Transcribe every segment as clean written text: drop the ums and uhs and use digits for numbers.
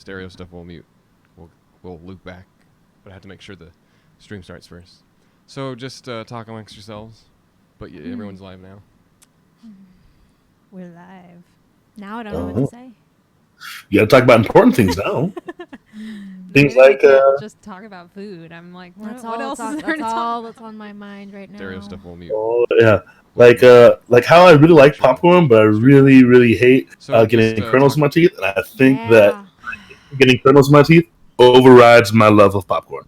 stereo stuff we'll mute. We'll loop back, but I have to make sure the stream starts first. So just talk amongst yourselves, but everyone's live now. We're live. Now I don't know what to say. You got to talk about important things now. Things like just talk about food. I'm like, what That's else is there that's to talk all about? that's on my mind right now. Stereo stuff we'll mute. Oh yeah, like how I really like popcorn, but I really hate getting kernels in my teeth, and I think that getting kernels in my teeth overrides my love of popcorn.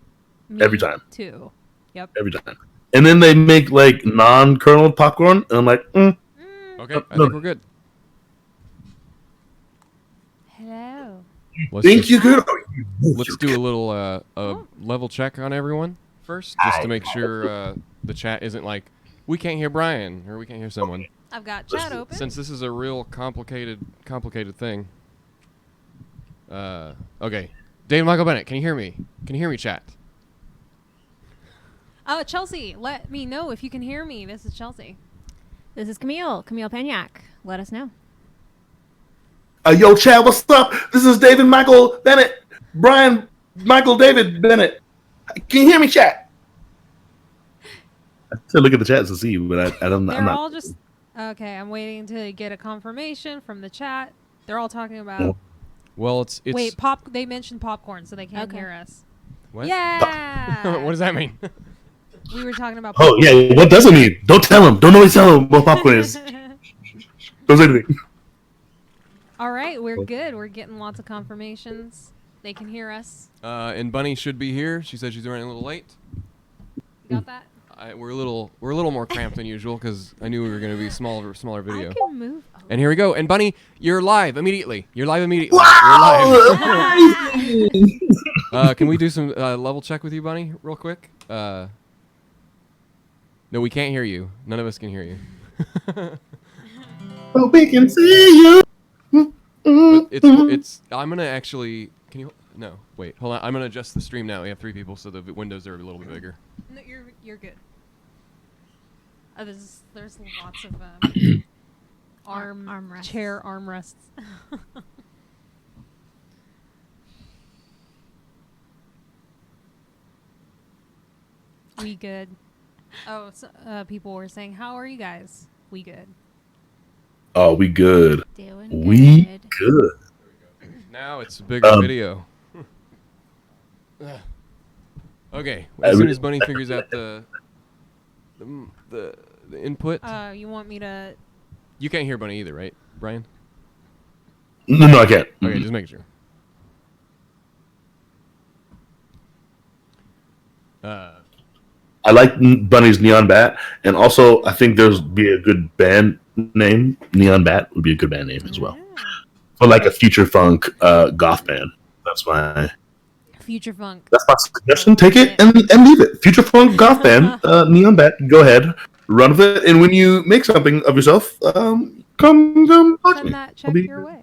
Me every time. Too. Yep. Every time. And then they make like non-kerneled popcorn, and I'm like, Okay, I think we're good. Hello. Thank you, girl. Let's do a little level check on everyone first, just to make sure the chat isn't like, we can't hear Brian, or we can't hear someone. I've got chat open. Since this is a real complicated thing. Okay. Dave Michael Bennett, can you hear me? Can you hear me, chat? Oh, Chelsea, let me know if you can hear me. This is Chelsea. This is Camille Paniak. Let us know. Yo, Chad, what's up? This is David Michael Bennett. Brian Michael David Bennett. Can you hear me, chat? I should look at the chat to see, but I don't know. They're all just... Okay, I'm waiting to get a confirmation from the chat. They're all talking about... Well, it's Wait, they mentioned popcorn, so they can't hear us. What? Yeah! What does that mean? We were talking about popcorn. Oh, yeah, what does it mean? Don't tell him. Don't always tell him what popcorn is. Don't say anything. All right, we're good. We're getting lots of confirmations. They can hear us. And Bunny should be here. She said she's running a little late. You got that? We're a little more cramped than usual because I knew we were going to be smaller video. I can move. And here we go. And Bunny, you're live immediately. You're live immediately. Wow! You're live. Can we do some level check with you, Bunny, real quick? No, we can't hear you. None of us can hear you. But we can see you. But it's. I'm gonna actually. Can you? No, wait. Hold on. I'm gonna adjust the stream now. We have 3 people, so the windows are a little bit bigger. No, you're good. There's lots of Armrests. chair armrests. We good. Oh, so, people were saying, "How are you guys?" We good. Oh, we good. Doing We good. good. Now it's a bigger video. Okay. As soon as Bunny figures out the input. You want me to? You can't hear Bunny either, right, Brian? No, I can't. Okay, just making sure. I like Bunny's Neon Bat, and also I think there'd be a good band name. Neon Bat would be a good band name as well, for like a future funk goth band. That's my Future funk. That's my suggestion. Take it and leave it. Future funk goth band. Neon Bat. Go ahead, run with it, and when you make something of yourself, come talk to me. Send that check your way.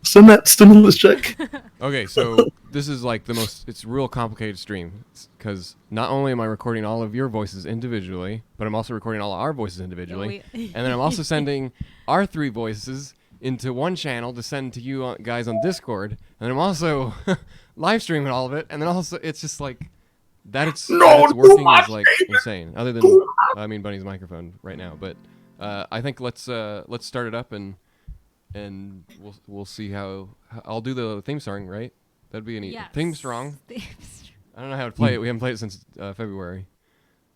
Send that stimulus check. Okay, so this is like the most, it's a real complicated stream because not only am I recording all of your voices individually, but I'm also recording all of our voices individually. And then I'm also sending our 3 voices into one channel to send to you guys on Discord. And then I'm also live streaming all of it. And then also, it's just like, it's working is like insane. Other than, Bunny's microphone right now. But I think let's start it up and we'll see how I'll do the theme song, right? That'd be an theme song. I don't know how to play it. We haven't played it since February.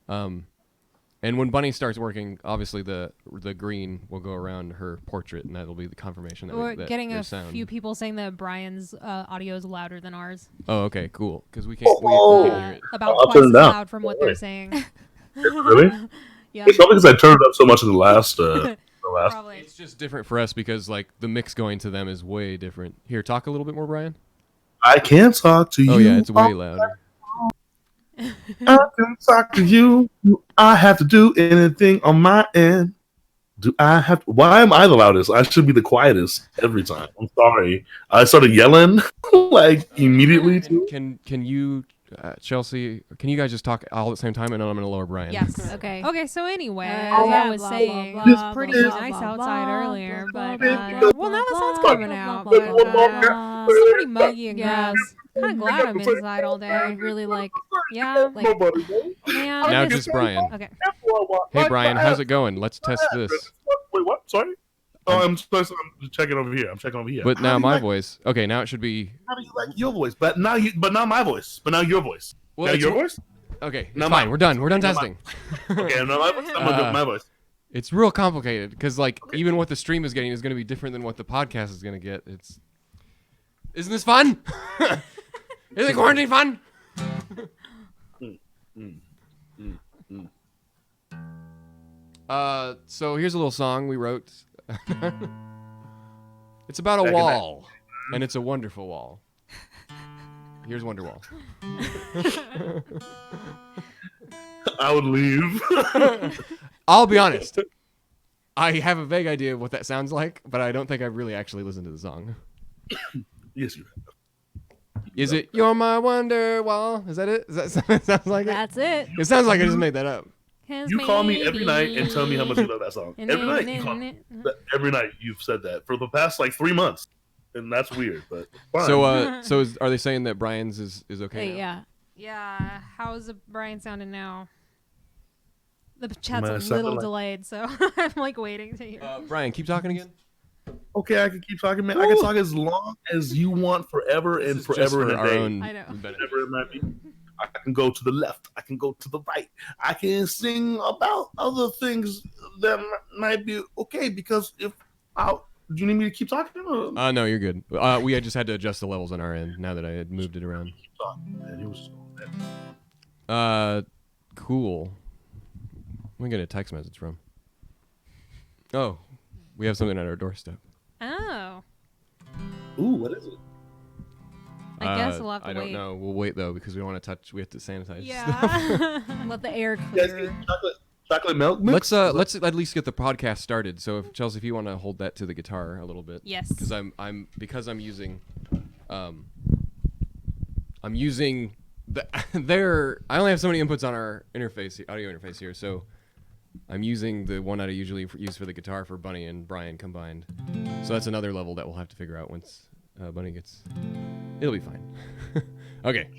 And when Bunny starts working, obviously the green will go around her portrait, and that'll be the confirmation that We're that getting a sound. few people saying that Brian's audio is louder than ours. Oh, okay, cool. Because we can't hear it. About I'll twice turn as it down. loud from what they're saying. Really? Yeah. It's probably because I turned it up so much in the last. Probably. It's just different for us because like the mix going to them is way different. Here, talk a little bit more, Brian. I can talk to you. Oh yeah, it's way louder. I can talk to you. Do I have to do anything on my end? Why am I the loudest? I should be the quietest every time. I'm sorry. I started yelling like immediately. Can you Chelsea, can you guys just talk all at the same time, and then I'm gonna lower Brian. Yes. Okay. Okay. So anyway, as yeah, I was blah, saying, blah, it was blah, pretty blah, nice blah, outside blah, earlier, blah, but blah, well, now the blah, sun's blah, coming blah, out, blah, but blah, it's still pretty muggy and Yeah. gross. Kind of glad I'm inside all I day. really like. Yeah. Like, man, Now I just Brian. Okay. Hey Brian, how's it going? Let's test this. Wait, what? Sorry. Oh, I'm checking over here. I'm checking over here. But How now do you my like- voice. Okay, now it should be. How do you like your voice? But now my voice. But now your voice. Well, now it's- your voice. Okay, it's Now fine. mine. We're done. We're done Now testing. Okay, now my voice. I'm gonna do my voice. It's real complicated because like even what the stream is getting is going to be different than what the podcast is going to get. Isn't this fun? Isn't quarantine fun? So here's a little song we wrote. It's about a Back in wall, and it's a wonderful wall. Here's Wonderwall. I would leave. I'll be honest. I have a vague idea of what that sounds like, but I don't think I've really actually listened to the song. Yes, you. Is it "You're My Wonderwall"? Is that it? Does that sound like it? that's it. It sounds like I just made that up. You call me every night and tell me how much you love that song. Every night you call me. Every night you've said that for the past like 3 months, and that's weird. But fine. So are they saying that Brian's is okay? Hey, now? yeah. Yeah. How's Brian sounding now? The Might chat's a sound little like- delayed, so I'm like waiting to hear. Brian, keep talking again. Okay, I can keep talking, man. I can talk as long as you want, forever and This is just forever for and a our day. own I know. benefit. Whatever it might be. I can go to the left. I can go to the right. I can sing about other things that might be okay. Because do you need me to keep talking? Or No, you're good. We had just had to adjust the levels on our end now that I had moved it around. keep talking, man. It was just going bad. Cool. We get a text message from. Oh, we have something at our doorstep. Oh. Ooh, what is it? I guess we'll have to I don't wait. know. We'll wait though because we don't want to touch. We have to sanitize. Yeah. Let the air You guys clear. get chocolate milk mix? Let's at least get the podcast started. So if Chelsea, if you want to hold that to the guitar a little bit. Yes. Because I'm using I only have so many inputs on our audio interface here, so I'm using the one that I usually use for the guitar for Bunny and Brian combined. So that's another level that we'll have to figure out once Bunny gets. It'll be fine. Okay.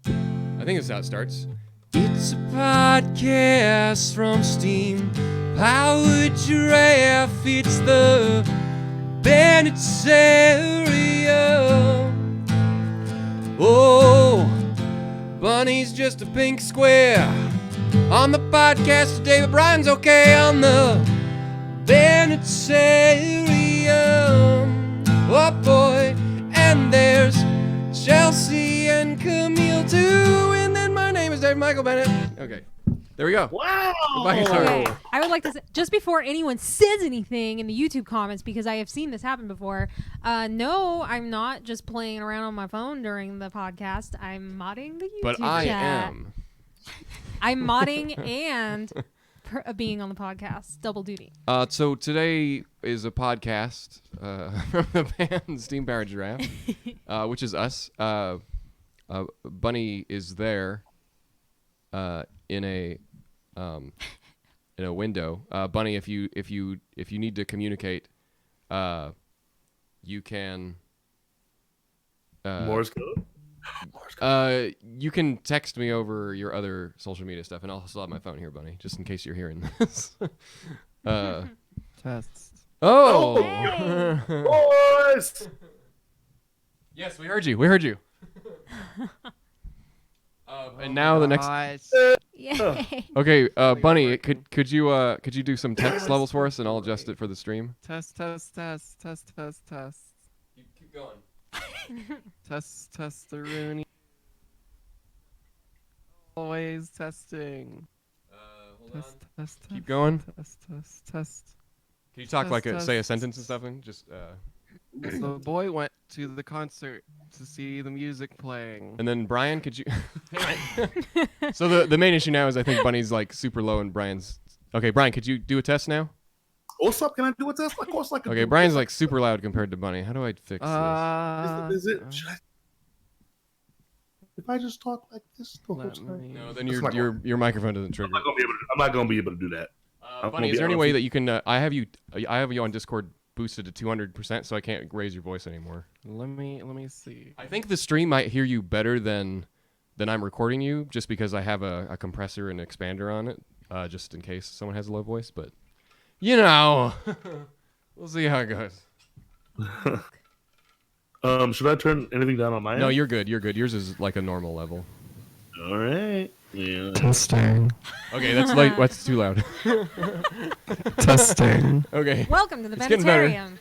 I think this is how it starts. It's a podcast from Steam. Powered Giraffe. It's the Bennettarium. Oh, Bunny's just a pink square. On the podcast today, but Brian's okay on the Bennettarium. Oh boy, and there's Chelsea and Camille too, and then my name is David Michael Bennett. Okay, there we go. Wow. Goodbye, guitar. Okay, I would like to say, just before anyone says anything in the YouTube comments, because I have seen this happen before. No, I'm not just playing around on my phone during the podcast. I'm modding the YouTube But I chat. am. I'm modding and being on the podcast, double duty. So today is a podcast from the band Steam Powered Giraffe, which is us. Bunny is there in a window. Bunny, if you need to communicate, you can. Morse code? You can text me over your other social media stuff, and I'll still have my phone here, Bunny, just in case you're hearing this. Test. Oh! Boys! Yes, we heard you. We heard you. And now the next. Guys. Yay. Okay, Bunny, could you do some text levels for us, and I'll adjust it for the stream. Test, test, test, test, test, test. Keep going. Test, test the Rooney. Always testing. Hold Test, test, test. Keep going. Test, test, test. Can you talk Test, like say a test. sentence and stuff, and just The boy went to the concert to see the music playing. and then Brian, could you? So the main issue now is I think Bunny's like super low, and Brian's okay. Brian, could you do a test now? What's up? Can I do a test? Of course I can. Okay, do Brian's it. like super loud compared to Bunny. How do I fix this? Is it? Should I? if I just talk like this the whole Let time? me- No, then That's not your microphone doesn't I'm trigger. not gonna be able to do that. I'm Bunny, gonna is be there any honest way with that you can? I have you on Discord boosted to 200%, so I can't raise your voice anymore. Let me see. I think the stream might hear you better than I'm recording you, just because I have a compressor and expander on it, just in case someone has a low voice. But you know, we'll see how it goes. Should I turn anything down on my end? No, you're good. You're good. Yours is like a normal level. All right. Yeah. Testing. Okay, that's like that's too loud. Testing. Okay. Welcome to the It's getting better. Bennettarium.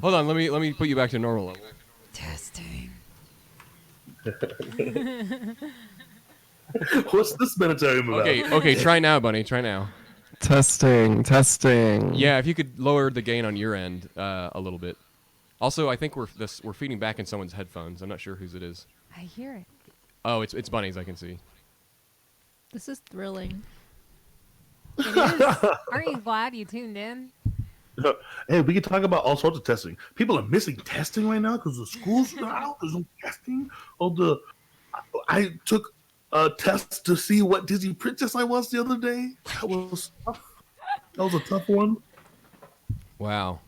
Hold on. Let me put you back to normal level. Testing. What's this Bennettarium about? Okay. Try now, Bunny. Try now. Testing. Yeah, if you could lower the gain on your end a little bit. Also, I think we're feeding back in someone's headphones. I'm not sure whose it is. I hear it. Oh, it's Bunny's. I can see. This is thrilling. It is. Aren't you glad you tuned in? Hey, we can talk about all sorts of testing. People are missing testing right now because the schools are out. There's no testing. I took a test to see what Disney princess I was the other day. That was tough. That was a tough one. Wow.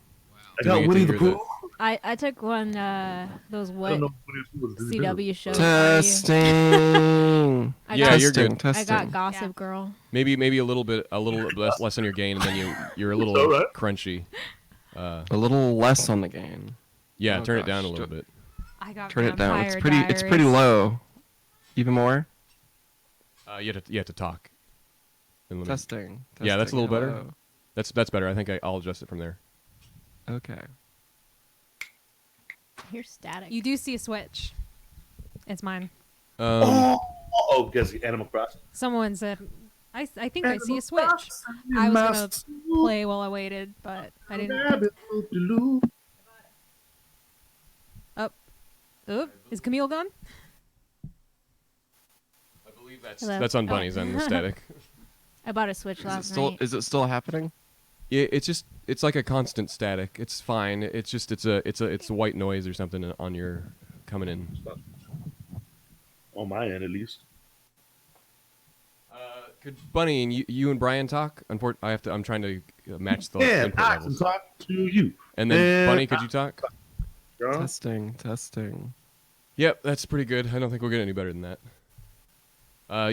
I got Winnie the Pooh. I took one those I what don't know if Winnie the Pooh was Disney princess. CW shows. Testing. I Yeah, got, you're good. Testing. I got Gossip Girl. Maybe a little bit less on your gain, and then you're a little All right. crunchy. A little less on the gain. Yeah, Oh, turn it gosh. down a little bit. I got Turn it down. It's Vampire pretty Diaries. low. Even more. You have to talk. And let me- Testing. Yeah, that's a little better. Hello. That's better. I think I'll adjust it from there. Okay. Here's static. You do see a switch. It's mine. Guess the Animal Crossing. Someone said, I think I see a switch. I was going to play while I waited, but I didn't. Oop. Is Camille gone? I believe Hello. that's on Bunny's end, the static. I bought a Switch last night. Is it still happening? It's like a constant static. It's fine. It's a white noise or something on your coming in. On my end, at least. Could Bunny and you and Brian talk? I'm trying to match the Yeah, input I can levels. talk to you. And then Bunny, could you talk? Huh? Testing. Yep, that's pretty good. I don't think we'll get any better than that.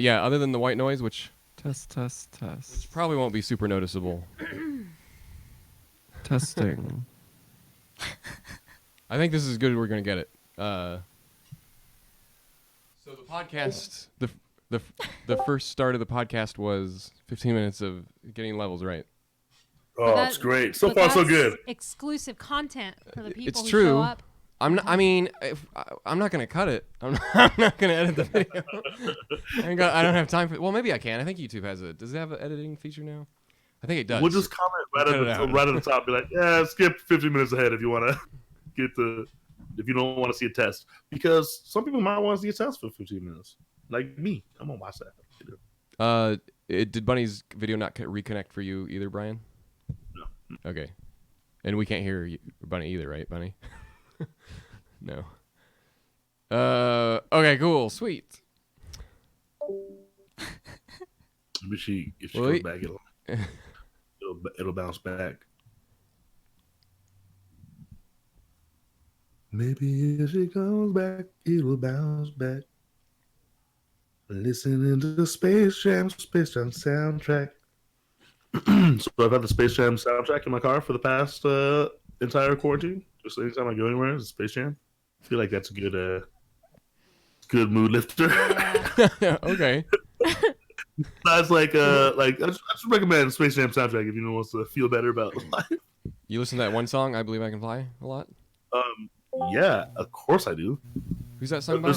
Yeah, other than the white noise, which Test. probably won't be super noticeable. Testing. I think this is good. We're gonna get it. So the podcast, the first start of the podcast was 15 minutes of getting levels right. Oh, But it's great. So but far, so that's good. Exclusive content for the people It's who true. show up. I'm not gonna cut it. I'm not gonna edit the video. I don't have time for. Well, maybe I can. I think YouTube has it. Does it have an editing feature now? I think it does. We'll just comment Cut it out. right at the top. Be like, yeah, skip 50 minutes ahead if you want to if you don't want to see a test. Because some people might want to see a test for 15 minutes. Like me. I'm going to watch that. Did Bunny's video not reconnect for you either, Brian? No. Okay. And we can't hear Bunny either, right, Bunny? No. Okay, cool. Sweet. Maybe if she Wait. goes back, it'll bounce back. Maybe if she comes back, it'll bounce back. Listening to the Space Jam soundtrack. So I've had the Space Jam soundtrack in my car for the past entire quarantine. Just anytime I go anywhere, it's Space Jam. I feel like that's a good mood lifter. Okay. That's like I just recommend Space Jam soundtrack if anyone wants to feel better about life. You listen to that one song, I Believe I Can Fly, a lot? Yeah, of course I do. Who's that sung by?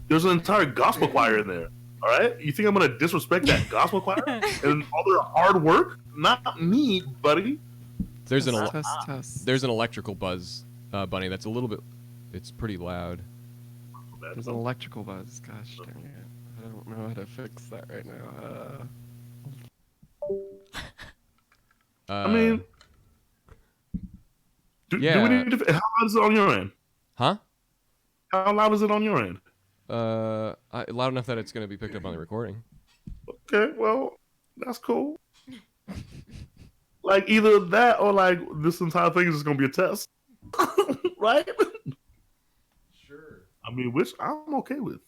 There's an entire gospel choir in there. All right, you think I'm gonna disrespect that gospel choir and all their hard work? Not me, buddy. There's an Test. there's an electrical buzz, Bunny. That's a little bit. It's pretty loud. There's an electrical buzz. Gosh dang it. I don't know how to fix that right now. I mean, do yeah. we need to? How loud is it on your end? Huh? How loud is it on your end? loud enough that it's going to be picked up on the recording. Okay, well, that's cool. Like either that or like this entire thing is just gonna be a test, right? Sure. I mean, which I'm okay with.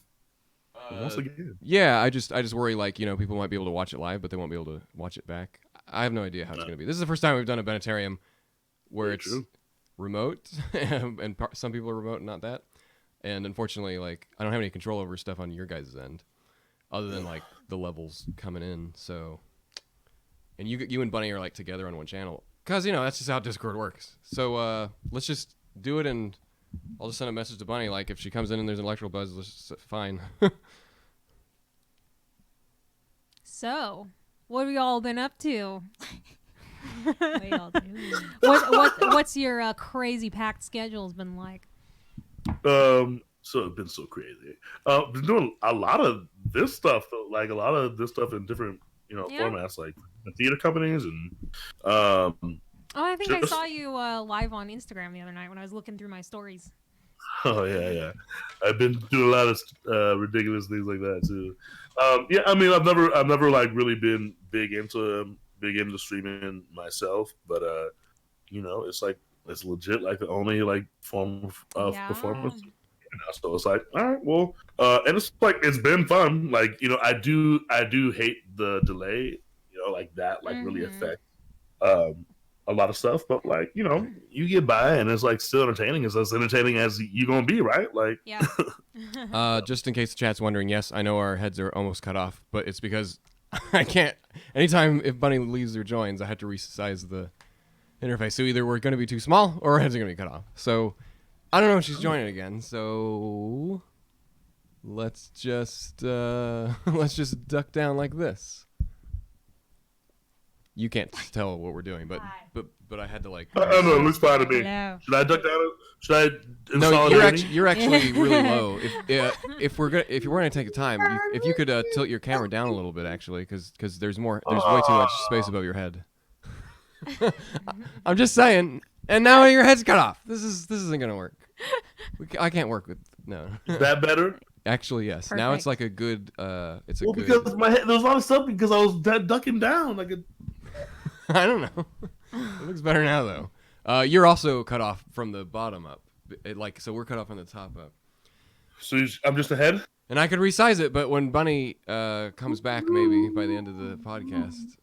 Once again, Yeah, I just worry like people might be able to watch it live, but they won't be able to watch it back. I have no idea how it's going to be. This is the first time we've done a Bennettarium where it's remote, and some people are remote and not that. And unfortunately, like I don't have any control over stuff on your guys' end, other than like the levels coming in. So, and you and Bunny are like together on one channel, cause that's just how Discord works. So let's just do it, and I'll just send a message to Bunny like if she comes in and there's an electrical buzz, fine. So, what have you all been up to? We all do. What's your crazy packed schedules been like? so it's been so crazy. Been doing a lot of this stuff, though, like a lot of this stuff in different formats, like the theater companies and. Oh, I think I saw you live on Instagram the other night when I was looking through my stories. Oh yeah. I've been doing a lot of ridiculous things like that too. Yeah, I mean, I've never like really been big into streaming myself, but it's like it's legit like the only like form of performance. So it's like, all right, well, and it's like it's been fun. Like I do hate the delay. Like that like really affects a lot of stuff, but like you get by and it's like still entertaining. It's as entertaining as you're gonna be, right? Like yeah. Just in case the chat's wondering, yes, I know our heads are almost cut off, but it's because I can't. Anytime if Bunny leaves or joins, I have to resize the interface. So either we're going to be too small or our heads are going to be cut off. So I don't know if she's joining again. So let's just duck down like this. You can't tell what we're doing, but I had to like. I don't know. It looks fine to me. Hello. Should I duck down? Should I install No, it? you're actually really low. If we're gonna take the time, if you could tilt your camera down a little bit, actually, because there's way too much space above your head. I'm just saying. And now your head's cut off. This isn't gonna work. I can't work with no. Is that better? Actually, yes. Perfect. Now it's like a good. It's a good. Because my head, there was a lot of stuff because I was ducking down like a. I don't know. It looks better now though. You're also cut off from the bottom up. So we're cut off from the top up. So I'm just ahead. And I could resize it, but when Bunny comes back, maybe by the end of the podcast,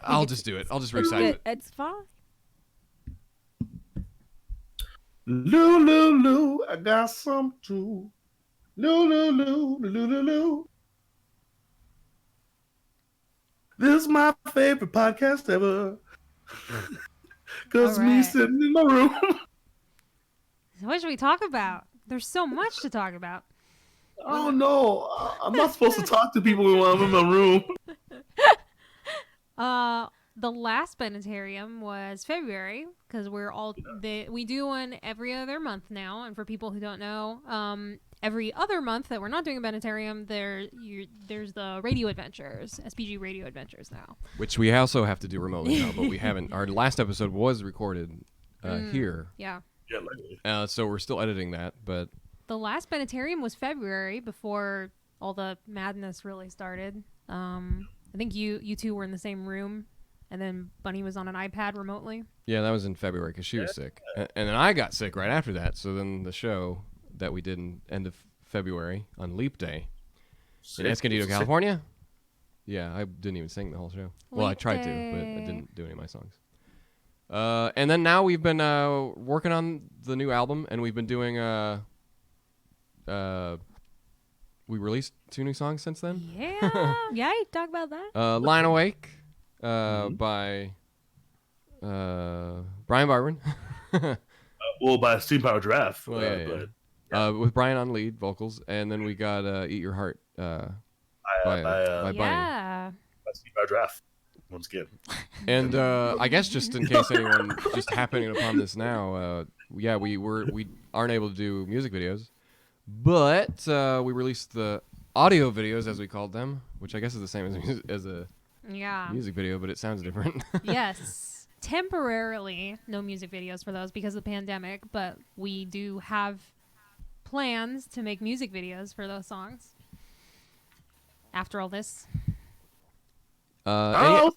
I'll just do it. I'll just resize it. It's fine. Lou, I got some too. Lou. This is my favorite podcast ever. Cause me sitting in my room. What should we talk about? There's so much to talk about. Oh no, I'm not supposed to talk to people when I'm in my room. The last Bennettarium was February because we do one every other month now. And for people who don't know, every other month that we're not doing a Bennettarium, there's the radio adventures, SPG radio adventures now. Which we also have to do remotely now, but we haven't. Our last episode was recorded here. Yeah. Yeah, like So we're still editing that, but The last Bennettarium was February before all the madness really started. I think you two were in the same room, and then Bunny was on an iPad remotely. yeah, that was in February because she was sick, and then I got sick right after that. So then the show that we did in end of February on Leap Day in Escondido, California. Yeah, I didn't even sing the whole show. Well, I tried to, but I didn't do any of my songs. And then now we've been working on the new album, and we've been doing we released 2 new songs since then. Yeah. Yeah, you talk about that. Line Awake by Brian Barberin. well, by Steam Power Giraffe. Well, yeah. With Brian on lead vocals, and then we got Eat Your Heart by Bunny. Yeah. By Steam Power Giraffe. Once again. And I guess just in case anyone just happening upon this now, we aren't able to do music videos, but we released the audio videos as we called them, which I guess is the same as a music video, but it sounds different. Yes. Temporarily, no music videos for those because of the pandemic, but we do have plans to make music videos for those songs. After all this. Oh,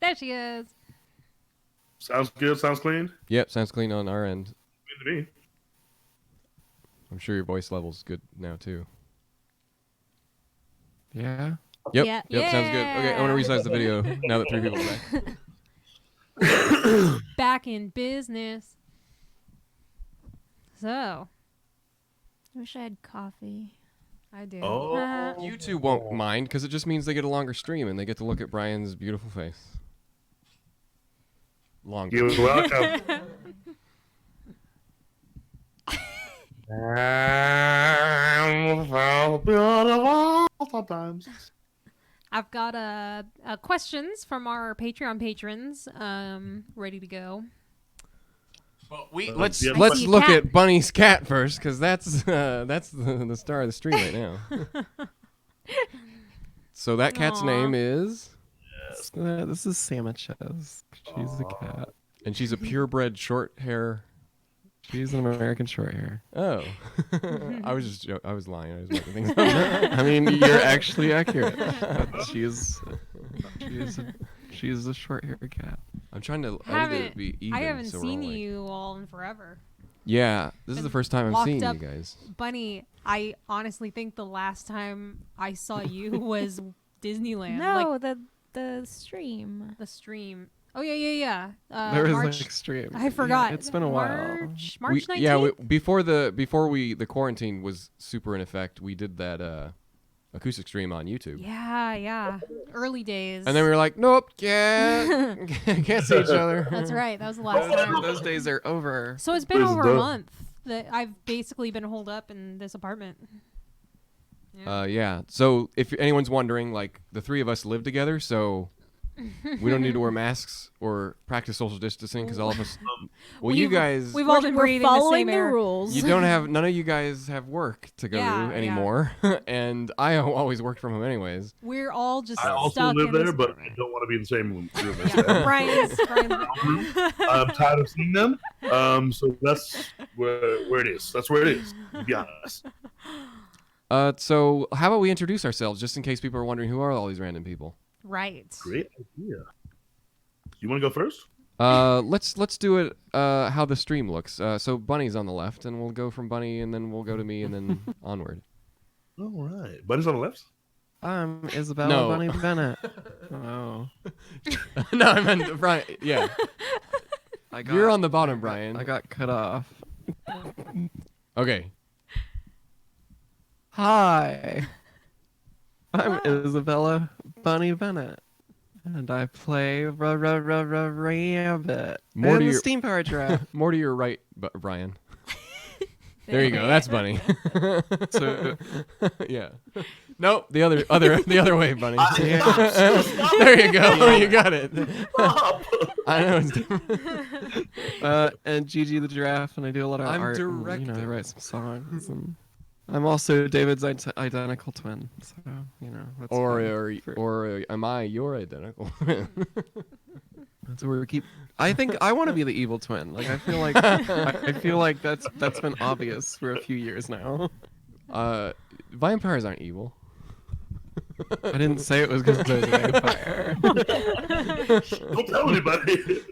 There she is. sounds good. Sounds clean. Yep, sounds clean on our end. Good to me. I'm sure your voice level's good now too. Yeah. Yep. Yeah. Yep. Sounds good. Okay, I want to resize the video now that 3 people are back. Back in business. So, I wish I had coffee. I do. Oh. YouTube won't mind because it just means they get a longer stream and they get to look at Brian's beautiful face. Longer. You're welcome. I've got questions from our Patreon patrons ready to go. Well, let's yeah, I see a look cat. at Bunny's cat first because that's the star of the stream right now. So that cat's Aw. name is, This is Sanchez. She's a cat. and she's a purebred short hair. She's an American short hair. Oh, I was lying. I was making things up. I mean, you're actually accurate. She's a short haired cat. I'm trying to I need to be even. I haven't so we're seen all like- you all in forever. Yeah, this is the first time I'm Locked seeing up. you guys. Bunny, I honestly think the last time I saw you was Disneyland. No, Like the stream. the stream. Oh, yeah. There was March, like extreme. I forgot. Yeah, it's been a while. March 19th? Yeah, before the quarantine was super in effect, we did that acoustic stream on YouTube. Yeah. Early days. And then we were like, nope, can't see each other. That's right. That was the last time. Those days are over. So it's been This is over a dope. month that I've basically been holed up in this apartment. Yeah. So if anyone's wondering, like the 3 of us live together, so we don't need to wear masks or practice social distancing because all of us. Well, you guys, We've all been We're breathing following the same air. rules. you don't have none of you guys have work to go Yeah, to anymore, and I always worked from home anyways. We're all just I also stuck live in there, this but I apartment. don't want to be in the same room as Yeah, them. Brian's I'm tired of seeing them. So that's where it is. That's where it is. To be honest. So how about we introduce ourselves, just in case people are wondering who are all these random people. right. Great idea. You want to go first? Let's do it. How the stream looks. So Bunny's on the left, and we'll go from Bunny, and then we'll go to me, and then onward. All right. Bunny's on the left. I'm Isabella No. Bunny Bennett. Oh. No, I meant Brian. Yeah, you're on the bottom, Brian. I got cut off. Okay. Hi. I'm Isabella Bunny Bennett. And I play Rabbit. More to and the your- steam powered giraffe. More to your right, Brian. There you go. That's Bunny. So Yeah. Nope. The other way, Bunny. yeah. There you go. You got it. I know it's different. And Gigi the giraffe, and I do a lot of I'm art. And, directing. I write some songs. And I'm also David's identical twin. So that's fun. Or am I your identical? That's where we keep. I think I want to be the evil twin. Like I feel like that's been obvious for a few years now. Vampires aren't evil. I didn't say it was because I was a vampire. Don't tell anybody.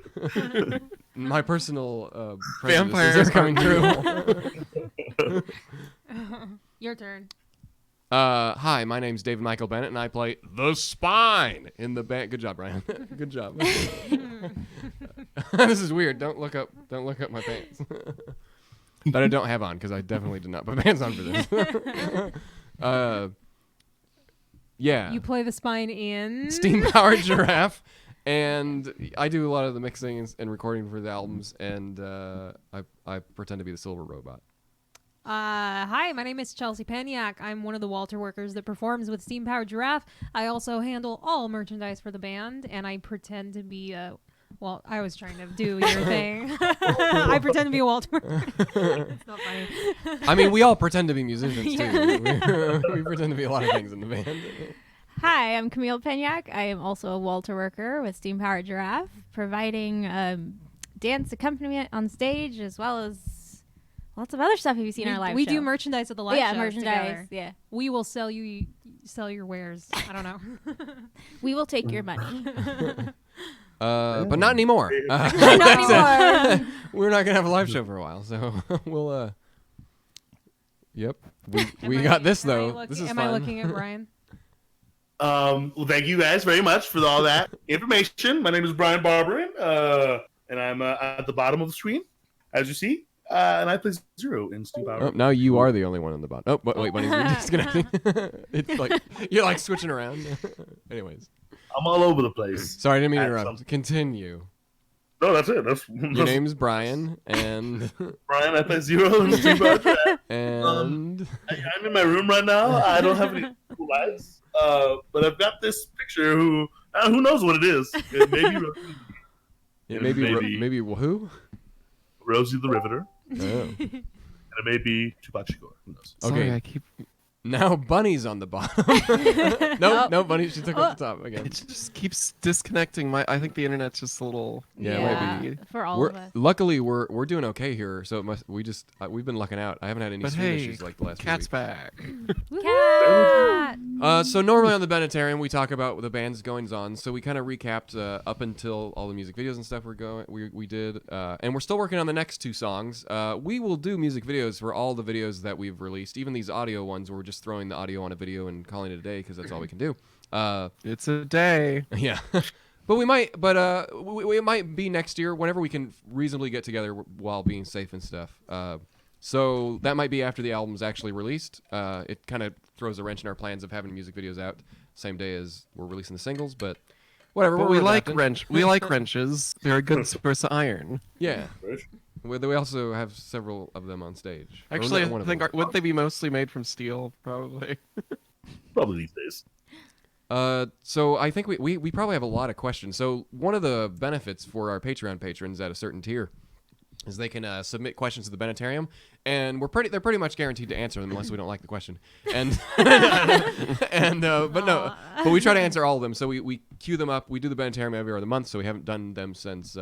My personal Vampires prejudices are coming aren't true. Your turn. Hi, my name's David Michael Bennett, and I play the Spine in the band. Good job, Brian. Good job. This is weird. Don't look up my pants that I don't have on because I definitely did not put pants on for this. Yeah. You play the spine in Steam powered giraffe, and I do a lot of the mixing and recording for the albums, and I pretend to be the silver robot. Hi, my name is Chelsea Paniak. I'm one of the Walter workers that performs with Steam Powered Giraffe. I also handle all merchandise for the band, and I pretend to be well, I was trying to do your thing. I pretend to be a Walter worker. It's not funny. I mean, we all pretend to be musicians Yeah. too. We pretend to be a lot of things in the band. Hi, I'm Camille Peniak. I am also a Walter worker with Steam Powered Giraffe, providing dance accompaniment on stage as well as Lots of other stuff. Have you seen our live we show? do merchandise at the live show. merchandise. Together. Yeah, We will sell your wares. I don't know. we will take your money. But not anymore. Not anymore. We're not gonna have a live show for a while, so we'll. Yep. We got this though. This is Am fun. I looking at Brian? Well, thank you guys very much for all that information. My name is Brian Barberin, and I'm at the bottom of the screen, as you see, and I play Zero in Stu Power. Oh, now you are the only one on the bottom. Oh, wait, Bunny's disconnecting. It's like you're like switching around. Anyways, I'm all over the place. sorry, I didn't mean to Add interrupt. something. Continue. No, that's it. Your name's Brian, and Brian. I play Zero in Stu Power. and I'm in my room right now. I don't have any cool lights, but I've got this picture. Who knows what it is? It may be maybe who? Rosie the Riveter, Oh. and it may be Tupac Shakur. Who knows? Okay. Sorry, I keep. Now Bunny's on the bottom. No, Bunny. She took off the top again. It just keeps disconnecting. I think the internet's just a little. Yeah, maybe. for all of us. Luckily, we're doing okay here. So it must. We've been lucking out. I haven't had any But stream hey, issues like the last few cat's weeks. back. Cat. So normally on the Bennettarium we talk about the band's goings on. So we kind of recapped up until all the music videos and stuff we did, and we're still working on the next 2 songs. We will do music videos for all the videos that we've released, even these audio ones where we're just throwing the audio on a video and calling it a day because that's all we can do. It's a day. Yeah. But we might, it might be next year whenever we can reasonably get together while being safe and stuff. So that might be after the album's actually released. It kind of throws a wrench in our plans of having music videos out same day as we're releasing the singles, but whatever. But we're we like adapting. We like wrenches. They're a good source of iron. Yeah. We also have several of them on stage. Or Actually, one I of think them. wouldn't they be mostly made from steel? Probably. Probably these days. So I think we probably have a lot of questions. So one of the benefits for our Patreon patrons at a certain tier is they can submit questions to the Bennettarium, and they're pretty much guaranteed to answer them unless we don't like the question. And but we try to answer all of them. So we queue them up. We do the Bennettarium every other month, so we haven't done them since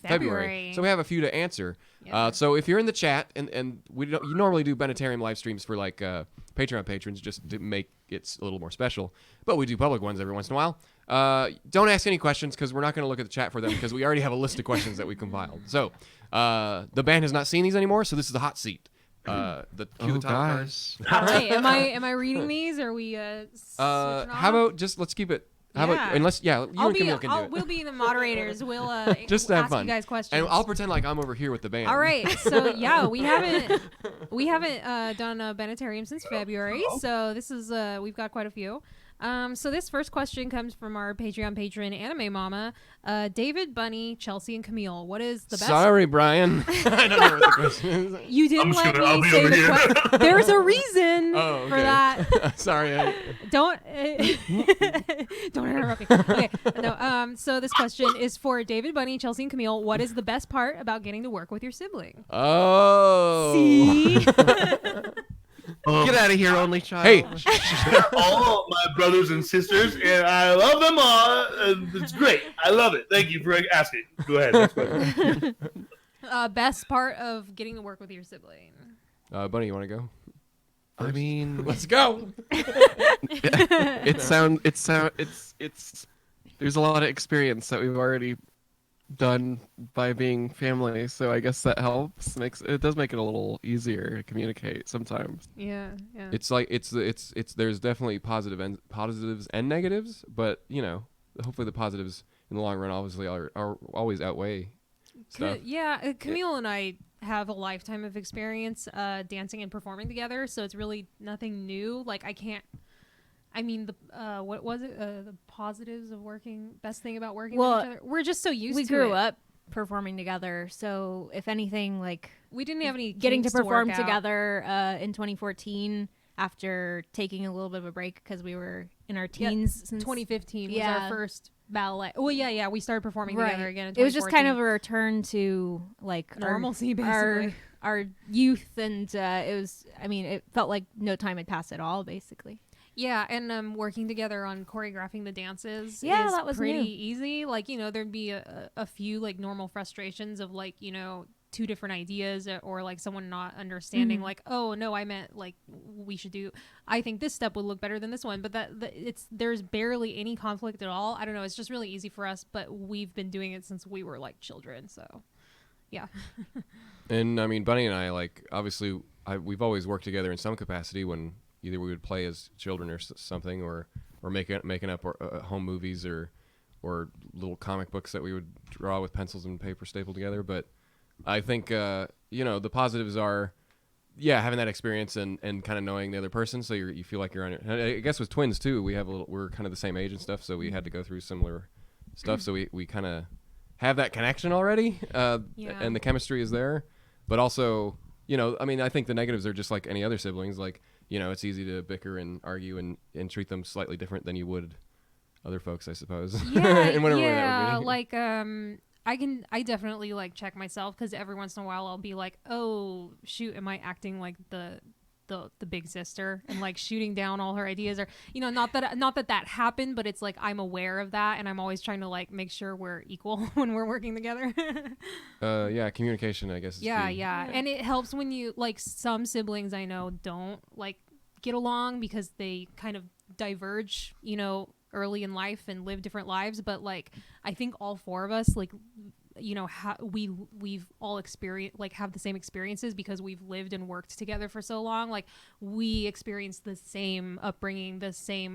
February. So we have a few to answer. Yeah. So if you're in the chat, and you normally do Bennettarium live streams for like Patreon patrons just to make it a little more special, but we do public ones every once in a while. Don't ask any questions because we're not going to look at the chat for them because we already have a list of questions that we compiled. So the band has not seen these anymore, so this is the hot seat. The title card. gosh. All right. Am I reading these? Or are we How about just let's keep it. How Yeah. about unless you and Camille can do it. We'll be the moderators. We'll Just to have ask fun. you guys questions. And I'll pretend like I'm over here with the band. All right. So yeah, we haven't done a Bennettarium since February. So this is we've got quite a few. So this first question comes from our Patreon patron, Anime Mama, David, Bunny, Chelsea, and Camille. What is the best? Sorry, Brian. I don't know what the question is. You didn't let I'll me be say over the here. question. There's a reason Oh, okay. for that. Sorry. Don't don't interrupt me. Okay, no. So this question is for David, Bunny, Chelsea, and Camille. What is the best part about getting to work with your sibling? Oh. See, Get out of here, only child. Hey. They're all my brothers and sisters, and I love them all. And it's great. I love it. Thank you for asking. Go ahead. Next question. best part of getting to work with your sibling. Bunny, you want to go? I mean, Let's go. it's there's a lot of experience that we've already done by being family, so I guess that helps. It does make it a little easier to communicate sometimes. Yeah. It's like it's there's definitely positives and negatives, but hopefully the positives in the long run obviously are always outweigh stuff. Yeah, Camille and I have a lifetime of experience dancing and performing together, so it's really nothing new. Like what was it? The positives of best thing about working with each other? We're just so used to it. We grew up performing together, so if anything, like We didn't have any getting to kinks perform work out. together in 2014 after taking a little bit of a break because we were in our teens since 2015 was Yeah. our first ballet. Well, yeah, we started performing right. together again in It was just kind of 2014. a return to like Normalcy, our basically. our youth, and it was. I mean, it felt like no time had passed at all, basically. Yeah, and working together on choreographing the dances Yeah, is that was pretty new. easy. Like, there'd be a few like normal frustrations of like, two different ideas, or like someone not understanding like, oh no, I meant like I think this step would look better than this one, but there's barely any conflict at all. I don't know, it's just really easy for us, but we've been doing it since we were like children, so yeah. And I mean, Bunny and I, like, obviously we've always worked together in some capacity when either we would play as children or something, or making up home movies or little comic books that we would draw with pencils and paper stapled together. But I think, the positives are, having that experience and kind of knowing the other person, so you feel like you're on it. I guess with twins too, we're kind of the same age and stuff, so we had to go through similar stuff, so we kind of have that connection already, and the chemistry is there. But also, I mean, I think the negatives are just like any other siblings. Like, it's easy to bicker and argue and treat them slightly different than you would other folks, I suppose. Yeah, in whatever way that would be. like I definitely like check myself, because every once in a while I'll be like, oh shoot, am I acting like the big sister and like shooting down all her ideas, or not that happened, but it's like I'm aware of that, and I'm always trying to like make sure we're equal when we're working together. Communication, I guess, is key. And it helps when you like, some siblings I know don't like get along because they kind of diverge early in life and live different lives, but like I think all four of us, like, we've all experienced, like, have the same experiences because we've lived and worked together for so long. Like, we experienced the same upbringing,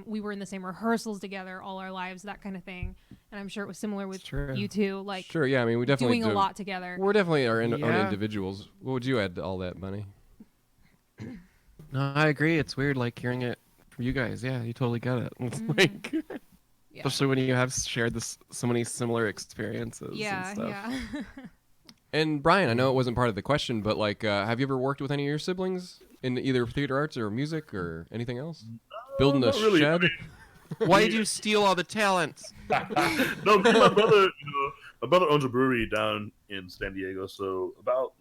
we were in the same rehearsals together all our lives, that kind of thing. And I'm sure it was similar with you two. Like, sure, yeah. I mean, we definitely doing a lot together. We're definitely our own individuals. What would you add to all that, Bunny? No, I agree. It's weird, like, hearing it from you guys. Yeah, you totally get it. It's like, especially when you have shared so many similar experiences. Yeah, and stuff. yeah. And Brian, I know it wasn't part of the question, but like, have you ever worked with any of your siblings in either theater arts or music or anything else? Building a shed? Why did you steal all the talents? No, me and my brother, my brother owns a brewery down in San Diego. So about,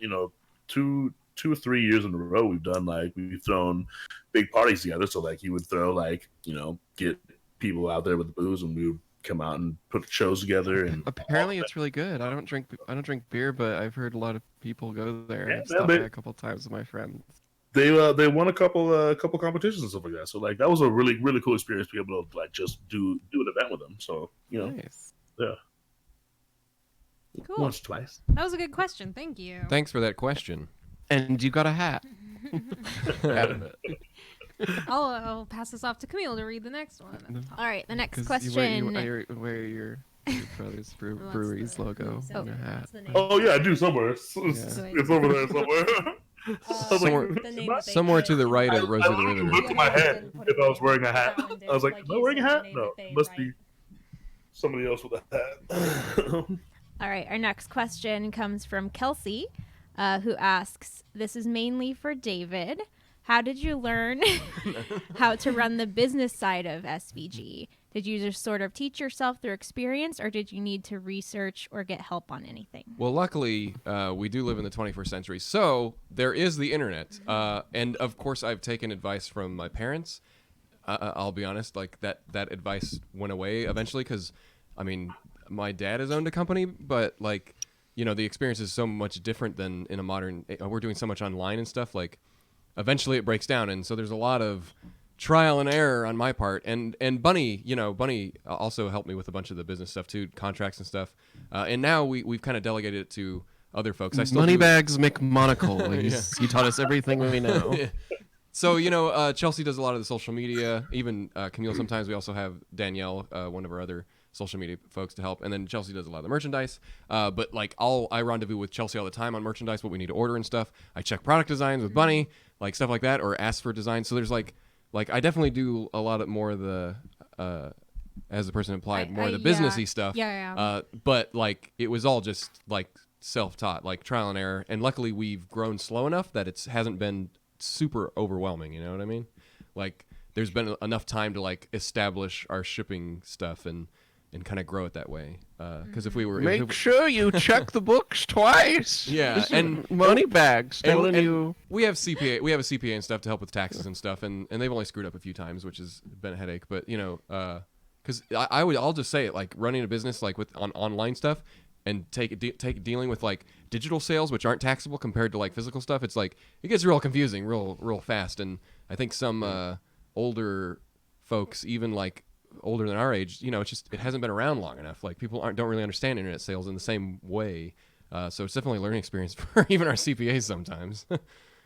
2 or 3 years in a row, we've thrown big parties together. So like he would throw get people out there with the booze, and we would come out and put shows together. And apparently it's really good. I don't drink beer, but I've heard a lot of people go there. Yeah, I've stopped by a couple times with my friends. They won a couple competitions and stuff like that. So like that was a really, really cool experience to be able to like just do an event with them. So nice. Yeah. Cool. Once, twice. That was a good question. Thank you. Thanks for that question. And you got a hat. Out of it. I'll pass this off to Camille to read the next one. All right, the next 'Cause question. You wear your brother's brewery's logo on your hat. Oh yeah, I do somewhere. It's over there somewhere. Somewhere to the right of Rosie the Riveter. Looked at my head if I was wearing a hat. I was like, am I wearing a hat? No, it must be somebody else with a hat. All right, our next question comes from Kelsey, who asks, this is mainly for David. How did you learn how to run the business side of SVG? Did you just sort of teach yourself through experience, or did you need to research or get help on anything? Well, luckily, we do live in the 21st century, so there is the internet. And of course, I've taken advice from my parents. I'll be honest, like that advice went away eventually because, I mean, my dad has owned a company, but like, the experience is so much different than in a modern. We're doing so much online and stuff. Like, eventually it breaks down, and so there's a lot of trial and error on my part. And Bunny, Bunny also helped me with a bunch of the business stuff too, contracts and stuff. And now we've kind of delegated it to other folks. Moneybags McMonagle. He taught us everything we know. Yeah. So, Chelsea does a lot of the social media. Even Camille sometimes. We also have Danielle, one of our other social media folks, to help. And then Chelsea does a lot of the merchandise. But like I rendezvous with Chelsea all the time on merchandise, what we need to order and stuff. I check product designs with Bunny, like stuff like that, or ask for design. So there's like I definitely do a lot of more of the, as the person implied, more of the businessy stuff. Yeah. But like it was all just like self-taught, like trial and error. And luckily we've grown slow enough that it hasn't been super overwhelming. You know what I mean? Like there's been enough time to like establish our shipping stuff and kind of grow it that way. Because if we were... Make sure you check the books twice. Yeah, and... Moneybags telling you... We have a CPA and stuff to help with taxes and stuff, and they've only screwed up a few times, which has been a headache. But, because I'll just say it, like running a business like with on online stuff and dealing with like digital sales, which aren't taxable compared to like physical stuff, it's like it gets real confusing real fast. And I think some older folks, even like older than our age, you know, it hasn't been around long enough. Like people don't really understand internet sales in the same way. So it's definitely a learning experience for even our CPAs sometimes.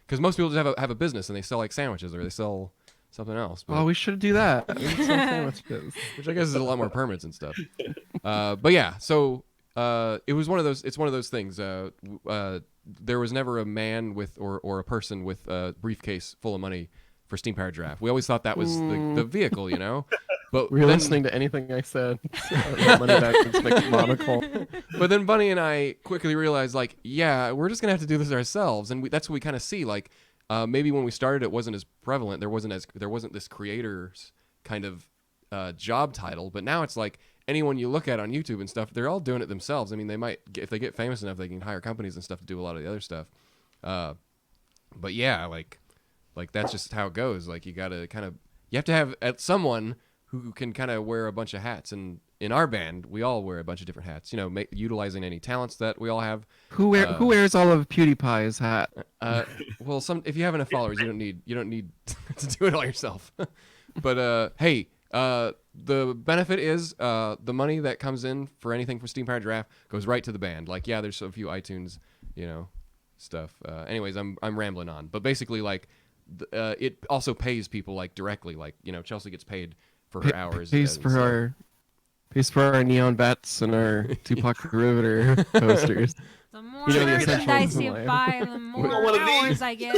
Because most people just have a business and they sell like sandwiches or they sell something else. But, Oh, we should do that. We should sell sandwiches. which I guess is a lot more permanent and stuff. But yeah, so it was one of those. It's one of those things. There was never a man with or a person with a briefcase full of money for Steam Powered Draft. We always thought that was the vehicle, you know. But Were you listening to anything I said? Money back is monocle. But then Bunny and I quickly realized, like, yeah, we're just gonna have to do this ourselves, and that's what we kind of see. Like, maybe when we started, it wasn't as prevalent. There wasn't this creator's kind of job title, but now it's like anyone you look at on YouTube and stuff, they're all doing it themselves. I mean, they might, if they get famous enough, they can hire companies and stuff to do a lot of the other stuff. But yeah, like that's just how it goes. Like you have to have someone who can kind of wear a bunch of hats. And in our band, we all wear a bunch of different hats, you know, utilizing any talents that we all have. Who wears all of PewDiePie's hat? Well, if you have enough followers, you don't need to do it all yourself. But hey, the benefit is the money that comes in for anything from Steam Powered Draft goes right to the band. Like, yeah, there's a few iTunes, you know, stuff. Anyways, I'm rambling on, but basically, like, it also pays people like directly. Like, you know, Chelsea gets paid for her hours. Pays for our neon bats and our Tupac the Riveter posters. The more You know, the merchandise essentials you in buy, the more one of these. hours I get.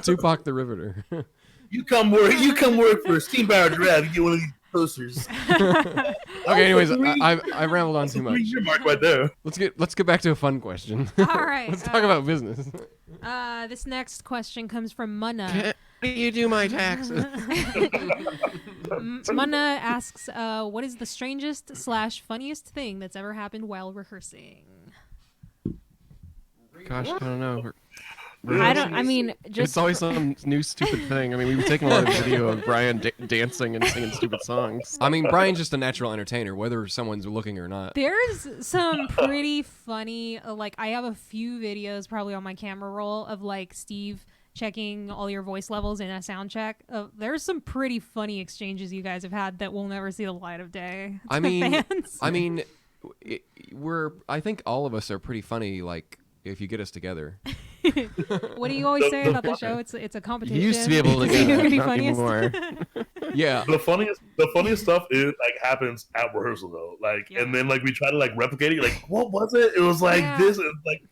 Tupac the Riveter. You come work for Steam Powered Draft. You get one of these posters. Okay. Anyways, I rambled on too much. Your mark right there. Let's get back to a fun question. All right. Let's talk about business. This next question comes from Munna. Can you do my taxes? Munna asks, what is the strangest / funniest thing that's ever happened while rehearsing? Gosh, I don't know. I mean, just It's always some new stupid thing. I mean, we've taken a lot of video of Brian dancing and singing stupid songs. I mean, Brian's just a natural entertainer, whether someone's looking or not. There's some pretty funny, like, I have a few videos probably on my camera roll of, like, Steve checking all your voice levels in a sound check. There's some pretty funny exchanges you guys have had that will never see the light of day. I mean, fans. I mean, I think all of us are pretty funny, like, if you get us together. What do you always say about the show? It's a competition. You used to be able to See get who can it, be not funniest. anymore. Yeah. The funniest stuff is like happens at rehearsal though. Like, Yeah. and then like we try to like replicate it. Like, what was it? It was like Yeah. this. And, like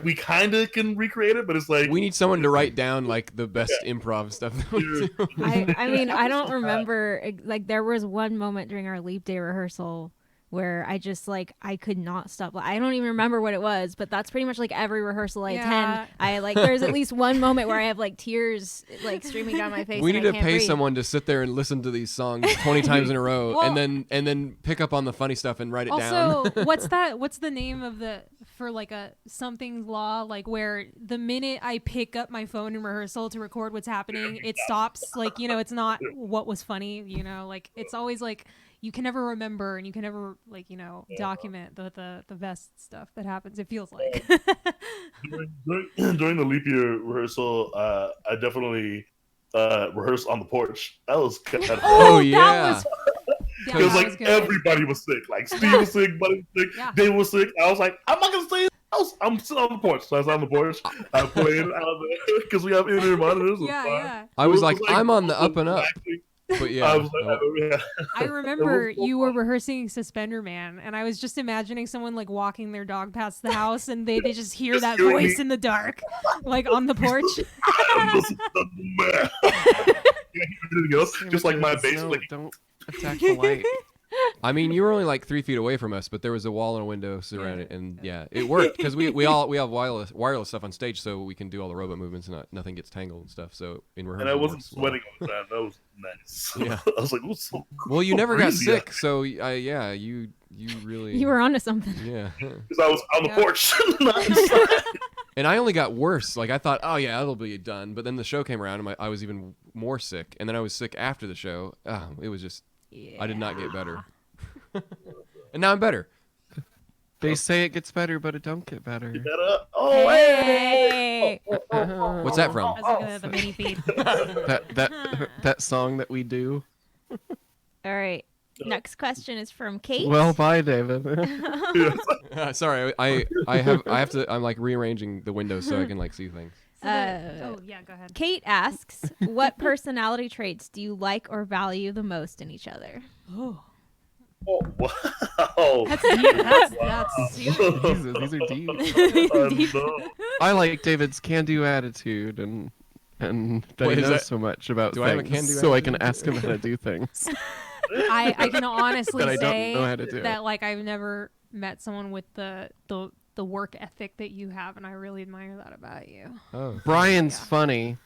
we kind of can recreate it, but it's like We need someone to write down like the best improv stuff that we do. I mean, I don't remember. Like, there was one moment during our leap day rehearsal where I just I could not stop. I don't even remember what it was, but that's pretty much like every rehearsal I Yeah. attend. There's at least one moment where I have like tears streaming down my face. We and need I to can't pay breathe. someone to sit there and listen to these songs 20 times in a row, Well- and then pick up on the funny stuff and write it down. Also, what's the name of for like a something law, like where the minute I pick up my phone in rehearsal to record what's happening, it stops. Like, you know, it's not what was funny, you know, like it's always like you can never remember and you can never document the best stuff that happens. It feels like. during the leap year rehearsal, I definitely rehearsed on the porch. That was kind of Oh, that yeah. was Because that like was good. everybody was sick. Like Steve was sick, Buddy was sick, Yeah. Dave was sick. I was like, I'm not gonna stay in the house. I'm sitting on the porch. So I was on the porch. I played out of there because we have in-ear monitors. It was fine. Yeah. I was It like, I'm on the up and up. relaxing. But yeah. I was like, yeah. I remember so you were rehearsing Suspender Man, and I was just imagining someone like walking their dog past the house, and they just hear Just that hearing voice me. in the dark, like on the porch. I am the man. Everything else, just like my bass, No, like don't attack the light. I mean, you were only like 3 feet away from us, but there was a wall and a window surrounded, and yeah, it worked because we have wireless stuff on stage, so we can do all the robot movements and nothing gets tangled and stuff. So in rehearsal, and I it wasn't works well. sweating all the time. That was nice. Yeah. I was like, it was so cool. Well, you never got breezy sick, so yeah, you really You were onto something. yeah. because I was on the Yeah. porch, not inside. And I only got worse. Like I thought, oh yeah, it'll be done. But then the show came around, and I was even more sick. And then I was sick after the show. It was just I did not get better. And now I'm better. They say it gets better, but it don't get better. Oh, Hey. What's that from? I was looking at the mini feed. that song that we do. All right. Next question is from Kate. Well, bye, David. Sorry, I have to. I'm like rearranging the windows so I can like see things. Oh yeah, go ahead. Kate asks, what personality traits do you like or value the most in each other? Oh, Oh, wow. that's deep. That's serious. These are deep. I know. I like David's can-do attitude and that Wait, he is knows that- so much about do I have a things, can-do so I attitude? can ask him how to do things. I can honestly That I don't say know how to do. that like I've never met someone with the work ethic that you have, and I really admire that about you. Oh, Brian's funny.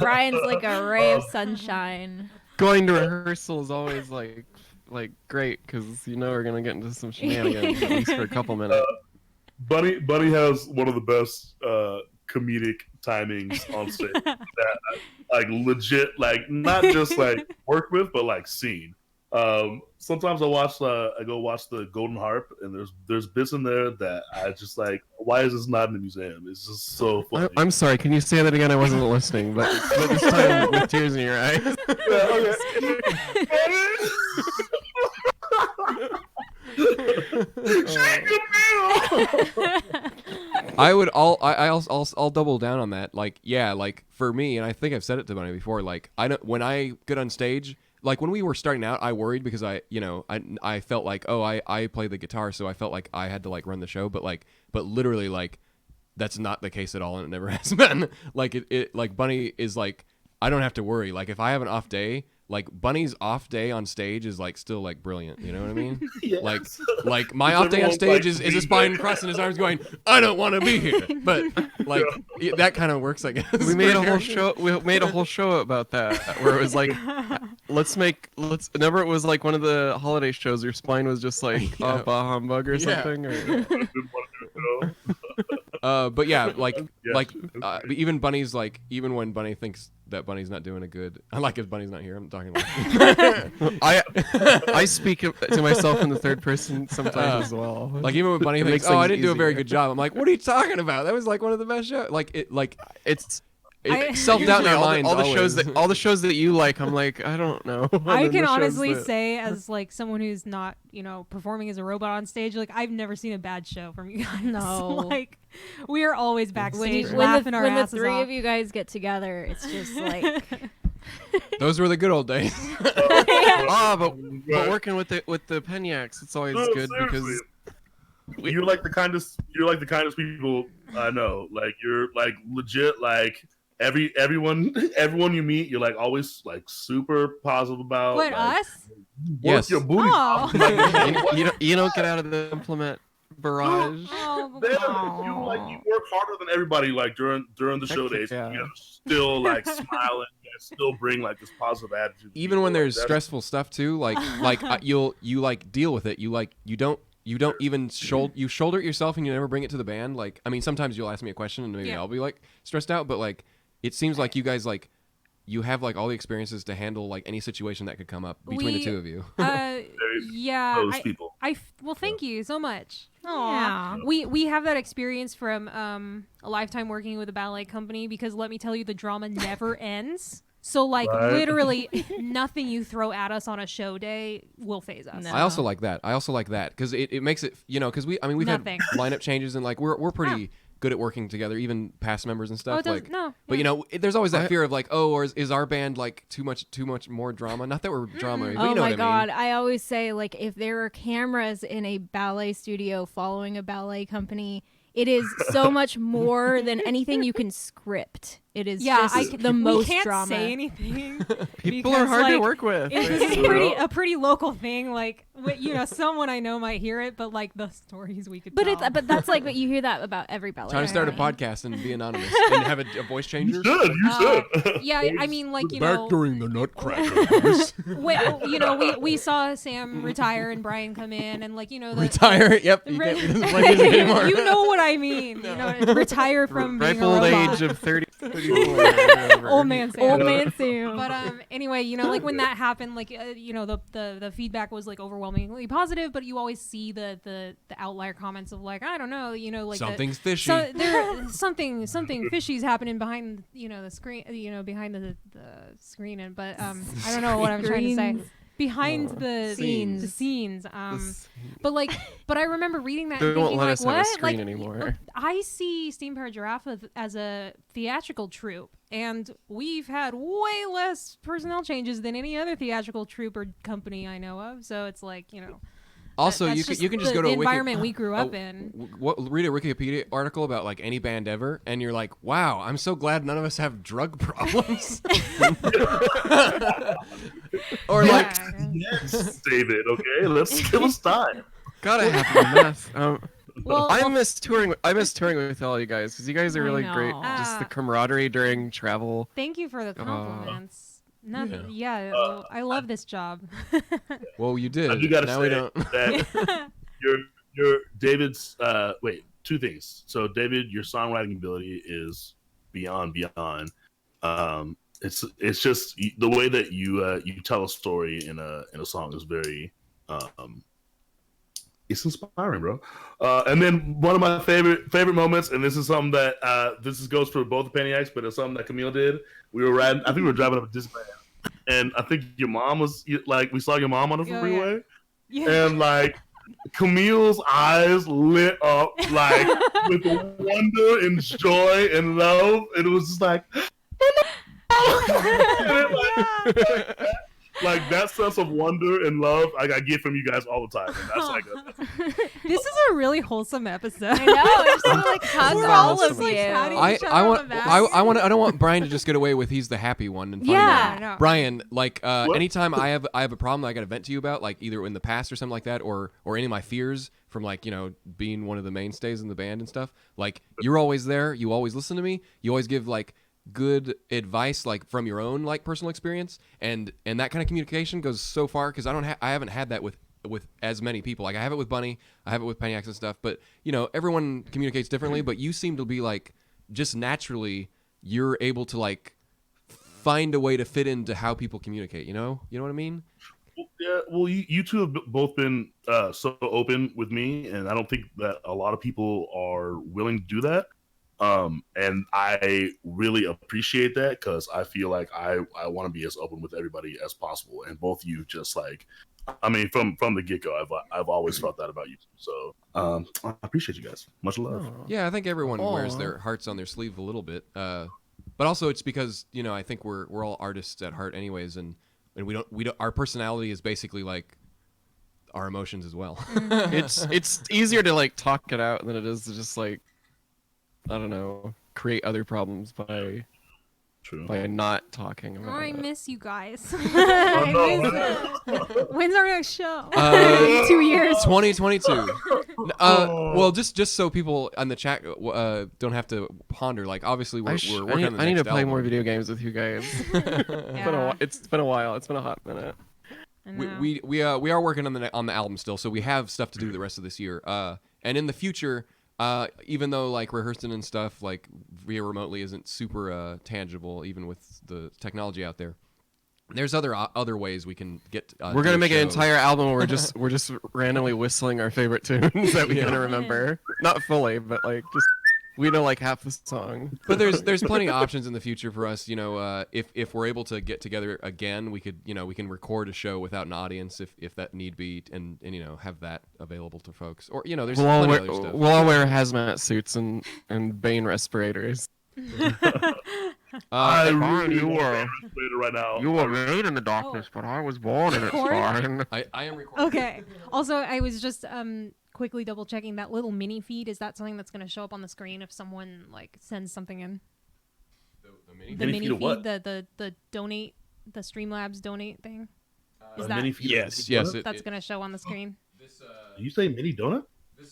Brian's like a ray of sunshine. Going to rehearsal is always like great because we're gonna get into some shenanigans at least for a couple minutes. Bunny has one of the best comedic timings on stage that like legit, like not just like work with, but like seen. Sometimes I go watch the Golden Harp, and there's bits in there that I just like. Why is this not in the museum? It's just so funny. I'm sorry. Can you say that again? I wasn't listening, but this time with tears in your eyes. Yeah, I'll double down on that. Like, yeah, like for me, and I think I've said it to Bunny before. Like, when I get on stage, like when we were starting out, I worried because I felt like, oh, I play the guitar, so I felt like I had to like run the show, but literally like that's not the case at all, and it never has been. Like it like Bunny is like, I don't have to worry. Like if I have an off day, like Bunny's off day on stage is like still like brilliant. You know what I mean? Yes. Like my off day on stage is a spine crossing his arms going, I don't want to be here. But like that kind of works, I guess. We made a whole show. We made a whole show about that, where it was like, Whenever it was like one of the holiday shows, your spine was just like bah humbug or something. Or... But yeah, even Bunny's like, even when Bunny thinks that Bunny's not doing a good, I like if Bunny's not here. I'm talking like I speak to myself in the third person sometimes as well. Like even when Bunny thinks, I didn't do a very good job. I'm like, what are you talking about? That was like one of the best shows. It's self-doubt in our minds. All the shows that you like, I'm like, I don't know. I can honestly say, as like someone who's not, performing as a robot on stage, like I've never seen a bad show from you guys. No. Like we are always backstage When laughing our the asses three off. of you guys get together, it's just like Those were the good old days. but working with the Peniacs, it's always good seriously. because You're like the kindest people I know. Like you're like legit like everyone you meet, you're like always like super positive about. What, like, us? Yes. Your booty. Oh. you don't get out of the implement barrage. Oh, Then you work harder than everybody like during the show Heck days. yeah. You're still like smiling and still bring like this positive attitude. to Even people. when there's Like, stressful stuff too, like you like deal with it. You don't even shoulder it yourself, and you never bring it to the band. Like, I mean, sometimes you'll ask me a question and maybe I'll be like stressed out, but like it seems like you guys like you have like all the experiences to handle like any situation that could come up between the two of you. Yeah. those people. Well, thank you so much. Yeah. We have that experience from a lifetime working with a ballet company, because let me tell you, the drama never ends. So like Right. literally nothing you throw at us on a show day will phase us. No. I also like that because it makes it, because we've Nothing. had lineup changes, and like we're pretty good at working together, even past members and stuff. Oh, it does, like, no. but there's always that fear of like, or is our band like too much more drama? Not that we're drama. But Oh you know my what I mean. god, I always say, like, if there are cameras in a ballet studio following a ballet company, it is so much more than anything you can script. It is just the most we can't drama. say anything. People because, are hard to like, work with. This is a pretty local thing. Like, someone I know might hear it, but like the stories we could But tell. but that's like what you hear that about every ballet. Trying to start a company. podcast and be anonymous and have a voice changer. You should. Yeah, I mean, like, during the Nutcracker. we saw Sam retire and Brian come in, and like, Retire. Yep. He doesn't play music anymore. You know what I mean. Retire from being Ripe a old robot. age of 30. Old man Sam. Old man Sam. But anyway, like when that happened, like the feedback was like overwhelmingly positive, but you always see the outlier comments of like, I don't know, like Something's fishy. So there something fishy's happening behind the screen, behind the screen, and but I don't know what I'm trying to say. Behind the scenes. But I remember reading that and They won't thinking let like, us have a what? screen anymore. I see Steam Powered Giraffe as a theatrical troupe, and we've had way less personnel changes than any other theatrical troupe or company I know of. So it's like, Also, that's you can just go to the a environment we grew up in. Read a Wikipedia article about like any band ever, and you're like, wow, I'm so glad none of us have drug problems. Or like, Yes, David. Okay, let's time. Gotta have a mess. Well, I miss touring. I miss touring with all you guys because you guys are I really know. great. Just the camaraderie during travel. Thank you for the compliments. Yeah. Well, I love this job. well, you did. I do gotta now we say don't. that your David's two things. So David, your songwriting ability is beyond. It's just the way that you tell a story in a song is very it's inspiring, bro. And then one of my favorite moments, and this is something that goes for both the Paniacs, but it's something that Camille did. We were riding. I think we were driving up a Disneyland, and I think your mom was like, we saw your mom on the freeway, and like Camille's eyes lit up like with wonder and joy and love, and it was just like. Like that sense of wonder and love, I get from you guys all the time, and that's like This is a really wholesome episode. I know. I just want to like hug We're all all of like you. patting I each other on the back. I don't want Brian to just get away with he's the happy one and funny Yeah. one. No. Brian, like anytime I have a problem that I got to vent to you about, like either in the past or something like that, or any of my fears from like being one of the mainstays in the band and stuff, like you're always there. You always listen to me. You always give like good advice like from your own like personal experience, and that kind of communication goes so far because I haven't had that with as many people. Like I have it with Bunny, I have it with Paniacs and stuff, but everyone communicates differently, but you seem to be like just naturally you're able to like find a way to fit into how people communicate, you know what I mean? Yeah, well, you two have both been so open with me, and I don't think that a lot of people are willing to do that. And I really appreciate that because I feel like I want to be as open with everybody as possible. And both you just like, I mean, from the get go, I've always felt that about you. So I appreciate you guys. Much love. Yeah, I think everyone wears their hearts on their sleeve a little bit. But also it's because I think we're all artists at heart, anyways, and we don't our personality is basically like our emotions as well. It's easier to like talk it out than it is to just like, I don't know, create other problems by not talking about I it. miss you guys. Oh, no. When's our next show? 2 years. 2022. Well, just so people on the chat don't have to ponder. Like, obviously, we're working on the I need next to play album. more video games with you guys. It's been a while. It's been a hot minute. We are working on the album still, so we have stuff to do the rest of this year. And in the future. Even though like rehearsing and stuff like via remotely isn't super tangible, even with the technology out there, there's other ways we can get. We're gonna make an entire album where we're just randomly whistling our favorite tunes that we kind of remember, not fully, but like just we know like half the song. But there's plenty of options in the future for us. If we're able to get together again, we could we can record a show without an audience if that need be, and have that available to folks. Or there's plenty of other stuff. We'll all wear hazmat suits and Bane respirators. I really want to right now. You were made in the darkness, but I was born in its fine. I am recording. Okay. Also, I was just quickly double checking that little mini feed. Is that something that's going to show up on the screen if someone like sends something in? The mini feed, what? the donate, the Streamlabs donate thing. Is A mini feed of Yes. that's going to show on the screen? Did you say mini donut?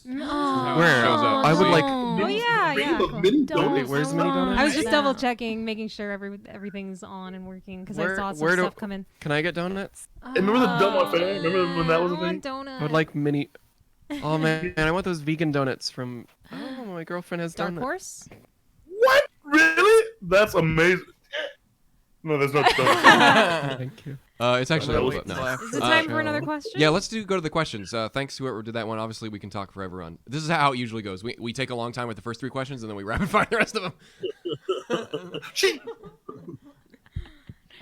No. Where? Shows up. I would like. Oh yeah. Mini Don't donut. Where's mini donut? I was just double checking, making sure everything's on and working because I saw some stuff come in. Can I get donuts? And remember the donut fair? Remember when that was a I want thing? donut. I would like mini. Oh man, I want those vegan donuts from. Oh, my girlfriend has Dark donuts. Horse. What? Really? That's amazing. No, there's no. Thank you. It's actually That was- no. Is it time for another question? Yeah, let's go to the questions. Thanks to whoever did that one. Obviously, we can talk forever on. This is how it usually goes. We take a long time with the first 3 questions, and then we rapid fire the rest of them.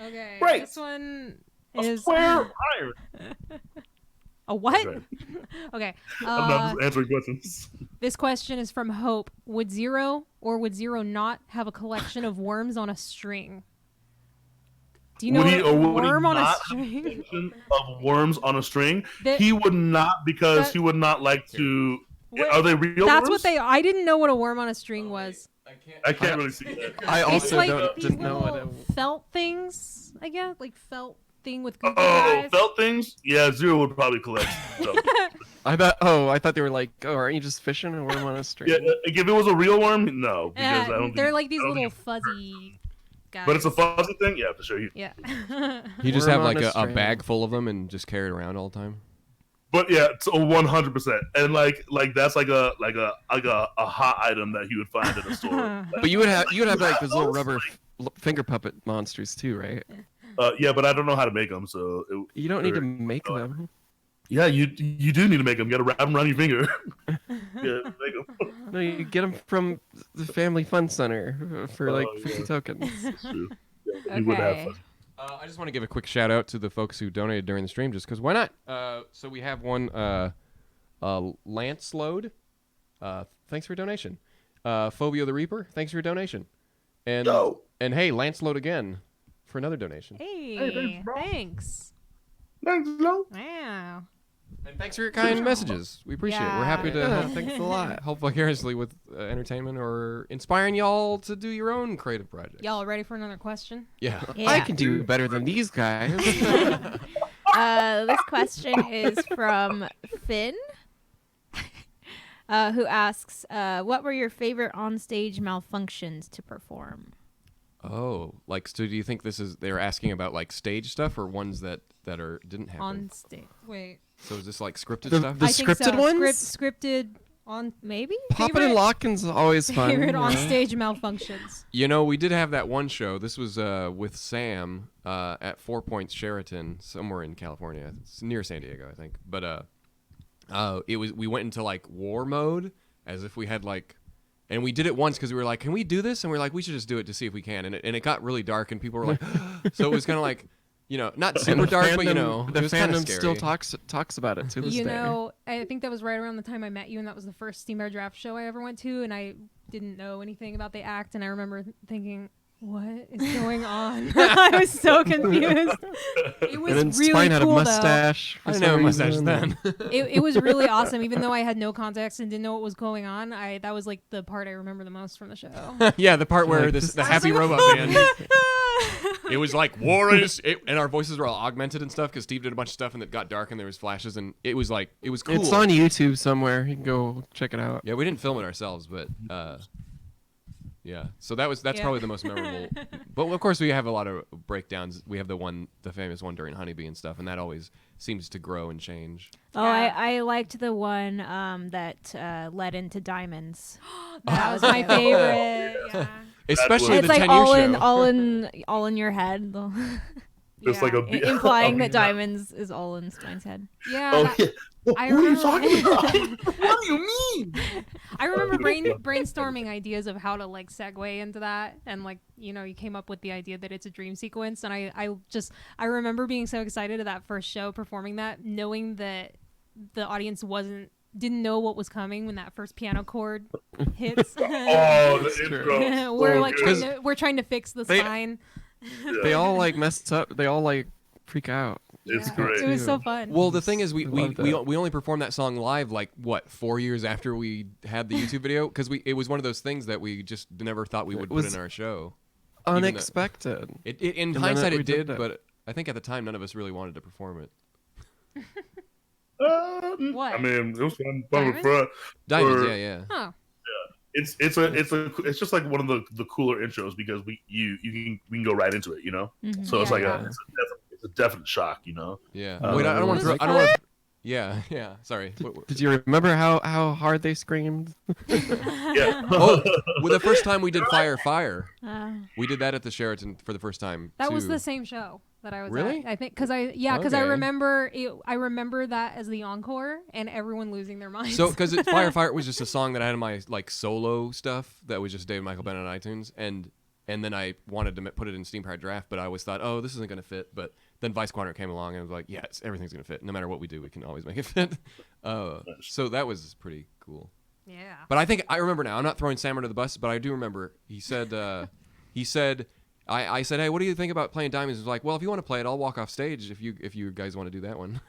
Okay. Right. This one A is square iron. a what? Okay. Okay. I'm not just answering questions. This question is from Hope. Would Zero or would Zero not have a collection of worms on a string? Do you know Would he what or a would he worm on a not string? collection of worms on a string? That- He would not because that- he would not like to. What- Are they real? That's worms? what they. I didn't know what a worm on a string was. I can't really see that. I It's also like didn't these know what little it. felt things. I guess like felt thing with Google Oh, eyes. felt things? Yeah, Zero would probably collect them. I thought they were like, oh, aren't you just fishing a worm on a string? Yeah, like if it was a real worm, no, because I don't. They're think, like these I don't little think- fuzzy guys. But it's a fuzzy thing, yeah, for sure. Yeah. You just Worm have on like a a string. bag full of them and just carry it around all the time. But yeah, it's 100%, and like that's like a hot item that he would find in a store. But you would have like those little rubber finger puppet monsters too, right? Yeah, but I don't know how to make them, so You don't need to make them. yeah, you do need to make them. You got to wrap them around your finger. Yeah, make them. No, you get them from the Family Fun Center for like Oh, 50 yeah. tokens. That's true. Yeah, you would have Okay. fun. I just want to give a quick shout out to the folks who donated during the stream, just because why not? So we have one, Lance Load. Thanks for your donation. Phobia the Reaper. Thanks for your donation. And Yo. and hey, Lance Load again for another donation. Hey, thanks, bro. thanks. Thanks, Lo. Wow. And thanks for your kind messages. We appreciate it. We're happy to Yeah, help, thanks a lot. help vicariously with entertainment or inspiring y'all to do your own creative projects. Y'all ready for another question? Yeah. I can do better than these guys. This question is from Finn, who asks, "What were your favorite onstage malfunctions to perform?" Oh, like, so do you think they're asking about like stage stuff or ones that didn't happen? On stage. Wait. So is this like scripted The- stuff? the I think scripted so. ones? Scripted on Maybe. Poppin' Favorite- and Lockin's always fun. favorite you on know? stage malfunctions. You know, we did have that one show. This was with Sam at 4 Points Sheraton, somewhere in California. It's near San Diego, I think. But we went into like war mode as if we had like, and we did it once because we were like, can we do this? And we are like, we should just do it to see if we can. And it got really dark, and people were like, so it was kind of like, you know, not And super the dark, but you fandom- know, the it was kind of fandom scary. still talks about it to this You day. know, I think that was right around the time I met you, and that was the first Steam Bear Draft show I ever went to, and I didn't know anything about the act, and I remember thinking, what is going on? I was so confused. It was and then really Spine had a cool, mustache. I for didn't have a some mustache reason. then. It was really awesome, even though I had no context and didn't know what was going on. That was like the part I remember the most from the show. Yeah, the part where Like, the happy robot band. It was like war is, and our voices were all augmented and stuff because Steve did a bunch of stuff and it got dark and there was flashes and it was like it was cool. It's on YouTube somewhere. You can go check it out. Yeah, we didn't film it ourselves, but yeah. So that's Yeah. probably the most memorable. But of course, we have a lot of breakdowns. We have the famous one during Honeybee and stuff, and that always seems to grow and change. Oh, Yeah. I liked the one that led into diamonds. That was my favorite. Yeah. Especially It's the like 10-year all show. in your head, Just like a implying that yeah. diamonds is all in Spine's head. Yeah. Oh that- yeah. I What are you remember- talking about? What do you mean? I remember brainstorming ideas of how to like segue into that, and like you came up with the idea that it's a dream sequence, and I remember being so excited at that first show performing that, knowing that the audience didn't know what was coming when that first piano chord hits. Oh, the That's true. intro. we're so like good. we're trying to fix the They- spine. Yeah, They all like messed up. They all like freak out. it's Yeah. great. It was so fun. Well, the thing is, we I love that. only performed that song live like what 4 years after we had the YouTube video because it was one of those things that we just never thought we would put was in our show. Unexpected. In then hindsight, we it did did, that. but I think at the time none of us really wanted to perform it. What? I mean, it was fun Diamonds? for Diamonds, Or- yeah. Oh. it's just like one of the cooler intros because we can go right into it, you know. Mhm. So it's Yeah, like yeah. it's a definite shock, you know. Yeah. Uh, Wait, I don't want It to was throw. I don't want to. Yeah, yeah. Sorry. Did you remember how hard they screamed? Yeah. Oh, well, the first time we did Fire. Uh, We did that at the Sheraton for the first time. That was too. the same show that I was Really? at. I think because I I Okay. remember I remember that as the encore and everyone losing their minds. So, because Fire was just a song that I had in my like solo stuff that was just David Michael Bennett on iTunes, and then I wanted to put it in Steam Pirate Draft, but I always thought, oh, this isn't gonna fit. But then Vice Quadrant came along and I was like, yes, everything's gonna fit. No matter what we do, we can always make it fit. So that was pretty cool. yeah. But I think I remember now. I'm not throwing Sam under the bus, but I do remember he said I said, hey, what do you think about playing Diamonds? He was like, well, if you want to play it, I'll walk off stage if you guys want to do that one.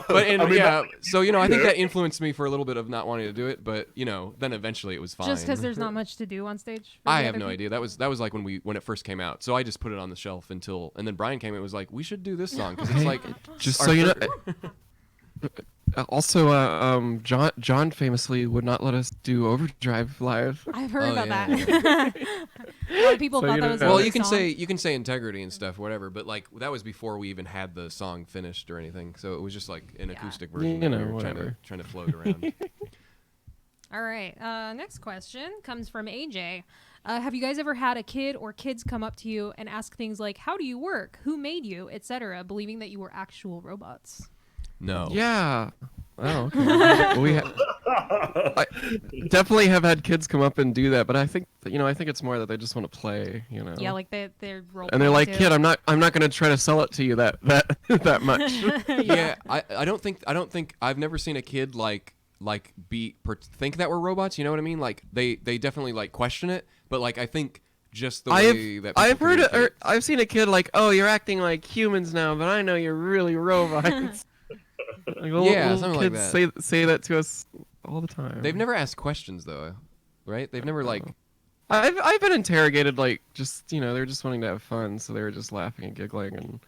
But so I think that influenced me for a little bit of not wanting to do it, but then eventually it was fine. Just because there's not much to do on stage. I have no idea. That was like when it first came out. So I just put it on the shelf and then Brian came and was like, we should do this song because it's like Just our so you know. third- Also, John famously would not let us do Overdrive live. I've heard Oh, about yeah. that. A lot of people So thought you that don't was know. a Well, good you can song. say integrity and stuff, whatever. But like that was before we even had the song finished or anything. So it was just like an acoustic version. You that know, we were whatever. trying to float around. All right. Next question comes from AJ. Have you guys ever had a kid or kids come up to you and ask things like, "How do you work? Who made you?" etc., believing that you were actual robots? No. Yeah. Oh, okay. I definitely have had kids come up and do that, but I think it's more that they just want to play, Yeah, like they're role And they're like, playing kid, too. I'm not gonna try to sell it to you that much. Yeah, I don't think I've never seen a kid think that we're robots. You know what I mean? Like they definitely like question it, but like I think just the way that I've people heard it, or communicate- I've seen a kid like, oh, you're acting like humans now, but I know you're really robots. Like, little something like kids that. say that to us all the time. They've never asked questions though, right? They've never like. I've been interrogated like just they're just wanting to have fun, so they were just laughing and giggling and.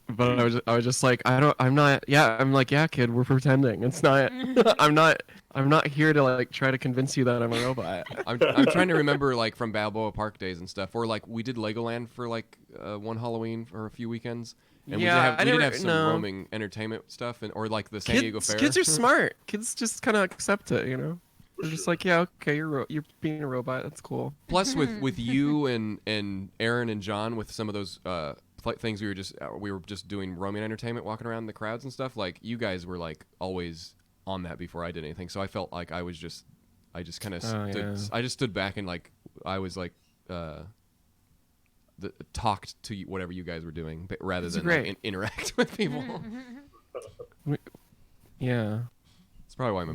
But I was just like I'm like yeah kid, we're pretending. It's not I'm not here to like try to convince you that I'm a robot. I'm trying to remember like from Balboa Park days and stuff, or like we did Legoland for like one Halloween for a few weekends, and Yeah, we did I have some never- no. roaming entertainment stuff, or like the San Diego Fair. Kids are smart. Kids just kind of accept it, They're just like, yeah, okay, you're being a robot. That's cool. Plus with you and Aaron and John with some of those things we were just doing roaming entertainment, walking around in the crowds and stuff. Like you guys were like always on that before I did anything, so I felt like I just kind of I just stood back and like I was like talked to whatever you guys were doing, but rather than like, interact with people. Yeah. That's probably why my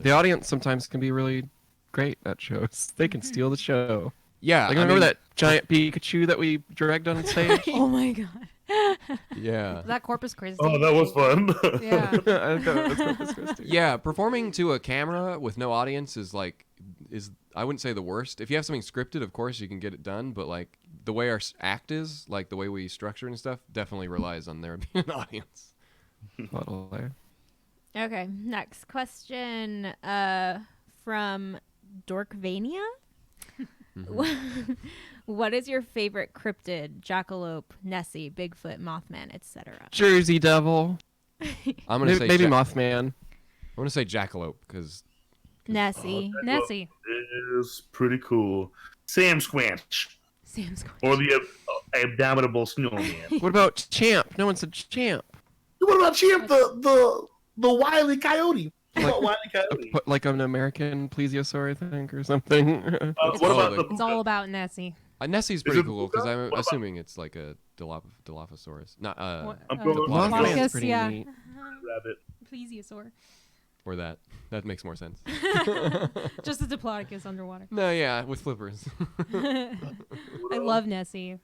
The audience sometimes can be really great at shows. They can steal the show. Yeah, Like, remember that giant Pikachu that we dragged on stage? Oh my god. Yeah. That Corpus Christi. Oh, that was fun. Yeah. I know, that's Corpus Christi. Yeah, performing to a camera with no audience is I wouldn't say the worst. If you have something scripted, of course you can get it done, but like the way our act is, like the way we structure and stuff, definitely relies on there being an audience. Totally. Okay, next question from Dorkvania. What is your favorite cryptid? Jackalope, Nessie, Bigfoot, Mothman, etc. Jersey Devil. I'm gonna say maybe Mothman. I'm gonna say Jackalope because Nessie. Nessie. Is pretty cool. Sam Squanch. Sam Squanch. Or the abominable snowman. What about Champ? No one said Champ. What about Champ, the wily coyote? What about wily coyote? Like an American plesiosaur, I think, or something. What about the It's all about Nessie. Nessie's pretty it cool Puka? because I'm What about- assuming it's like a Dilophosaurus, not What- I'm going with Mothman's Diplodocus, pretty yeah. neat. rabbit? Plesiosaur. or that. That makes more sense. Just a Diplodocus underwater. No, yeah, with flippers. I love Nessie.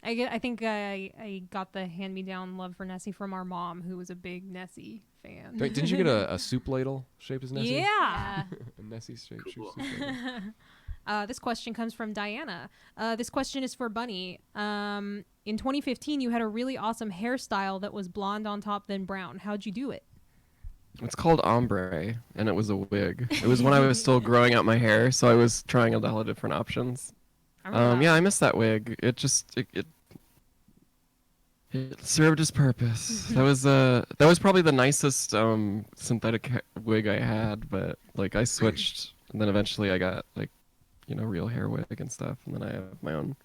I think I got the hand-me-down love for Nessie from our mom, who was a big Nessie fan. Wait, didn't you get a soup ladle shaped as Nessie? Yeah. A Nessie shaped Cool. soup ladle. This question comes from Diana. This question is for Bunny. In 2015, you had a really awesome hairstyle that was blonde on top, then brown. How'd you do it? It's called ombre, and it was a wig. It was when I was still growing out my hair, so I was trying a lot of different options. I remember that. Yeah, I miss that wig. It just It served its purpose. That was probably the nicest synthetic wig I had, but like I switched, and then eventually I got like, real hair wig and stuff, and then I have my own.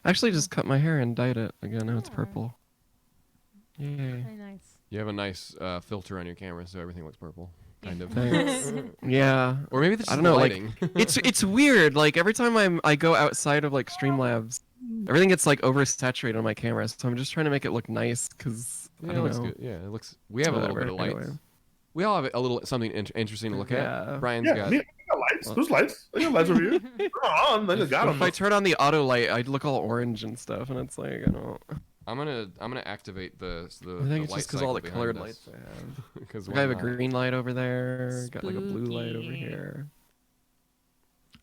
I actually just cut my hair and dyed it again. Now it's purple. Yay! Very nice. You have a nice filter on your camera, so everything looks purple. Kind of. Thanks. Yeah. Or maybe it's just I don't know. lighting. Like it's weird. Like every time I go outside of like Streamlabs, everything gets like oversaturated on my camera. So I'm just trying to make it look nice because I it don't looks know. good. Yeah, it looks. We have a little bit of lights. Anyway. We all have a little something interesting to look Yeah. at. Brian's Yeah, got. I got lights. There's lights. I got lights over here. They're on. I just got them. If I turn on the auto light, I'd look all orange and stuff, and it's like I don't. I'm gonna activate the I think it's just because all the colored lights I have. Because Like I have a green light over there, got like a blue light over Spooky. here.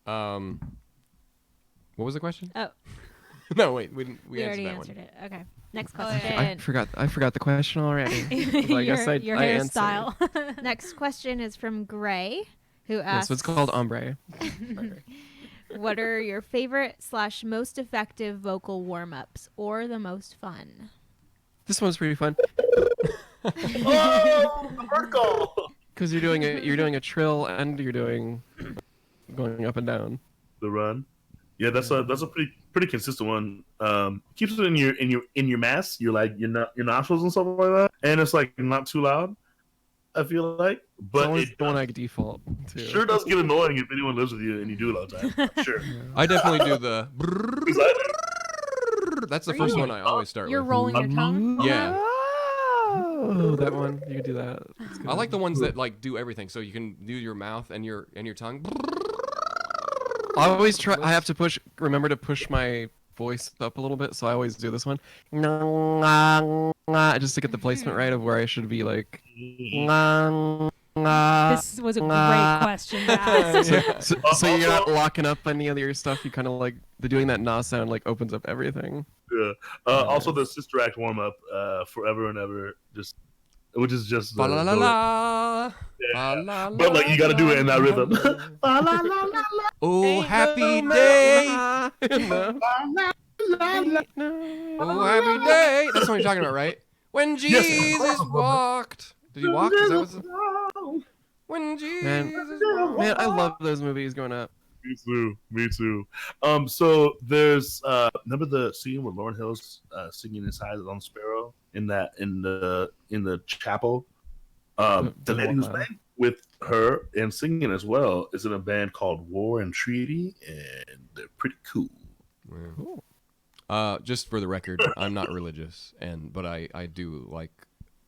What was the question? Oh, No, wait, we didn't. we answered already that answered one. it. Okay. Next Oh, yeah. question. I forgot the question already. Well, I guess your I hairstyle. Next question is from Gray, who Yes, asks, so it's called ombre. "What are your favorite / most effective vocal warm-ups or the most fun?" This one's pretty fun Oh, the bird call. because you're doing a trill and you're doing going up and down. The run. Yeah, that's a pretty consistent one. Keeps it in your mask, your nostrils and stuff like that, and it's like not too loud. I feel like, It's but always it the one I default to. sure does get annoying if anyone lives with you and you do it all the time. Sure. I definitely do the. That's the first you- one I always start You're with. rolling your tongue. Yeah. Oh, that one. You can do that. That's good. I like the ones that like do everything, so you can do your mouth and your tongue. I always try. I have to remember to push my voice up a little bit, so I always do this one. Just to get the placement right of where I should be, like. This was a great question to ask. So you're not locking up any of your stuff. You kind of like doing that nah sound like opens up everything. Yeah. Also, the Sister Act warm up, Forever and Ever, which is just. Ba la la la. Yeah. Ba la la But like you got to do it in that la. rhythm. Ba la la la la. Oh, happy day. La la la. Oh, happy day. That's what you're talking about, right? When Yes. Jesus walked. Did he walk? Is that what's when Jesus walked? Man, I love those movies growing up. Me too. Me too. So there's remember the scene where Lauryn Hill's singing inside on Sparrow in the chapel. The lady who's playing with her and singing as well is in a band called War and Treaty, and they're pretty cool. Cool. Just for the record, I'm not religious, but I do like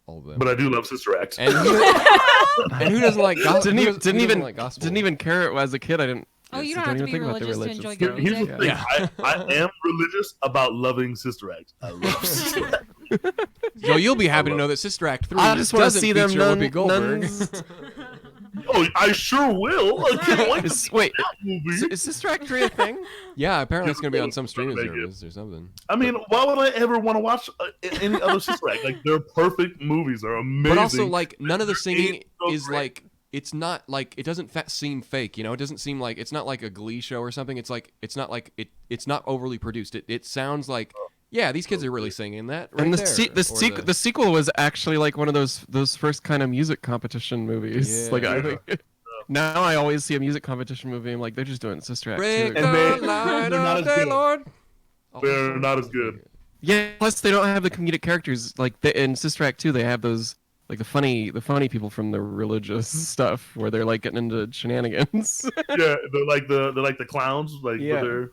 all of them. But I do love Sister Act. And who doesn't like gospel? Didn't even care as a kid. I didn't. Oh, you don't have to be think about the religious to religious enjoy stuff. good Here's the music. thing. Yeah. I am religious about loving Sister Act. I love Sister Act. Joe, you'll be happy to know that Sister Act 3 I just want to doesn't see them feature Whoopi Goldberg. nuns. Oh, I sure will. I can't wait to see Wait, that movie. is Sister Act 3 a thing? Yeah, apparently it's Yes, going to be it on is. some streaming Make it. service or something. I mean, why would I ever want to watch any other Sister Act? Like, they're perfect movies. They're amazing. But also, like, none of the singing so is great. like, it's not like, it doesn't seem fake, you know? It doesn't seem like, it's not like a Glee show or something. It's like, it's not like, it's not overly produced. It sounds like, yeah, these kids are really singing that right And there. the sequel was actually like one of those first kind of music competition movies. Yeah. Like I think now I always see a music competition movie. I'm like, they're just doing Sister Act. Break too. And the they- light they're not of as day, good. Lord. They're not as good. Yeah. Plus, they don't have the comedic characters like in Sister Act 2. They have those like the funny people from the religious stuff where they're like getting into shenanigans. Yeah, they're like the clowns. Like, Yeah. but they're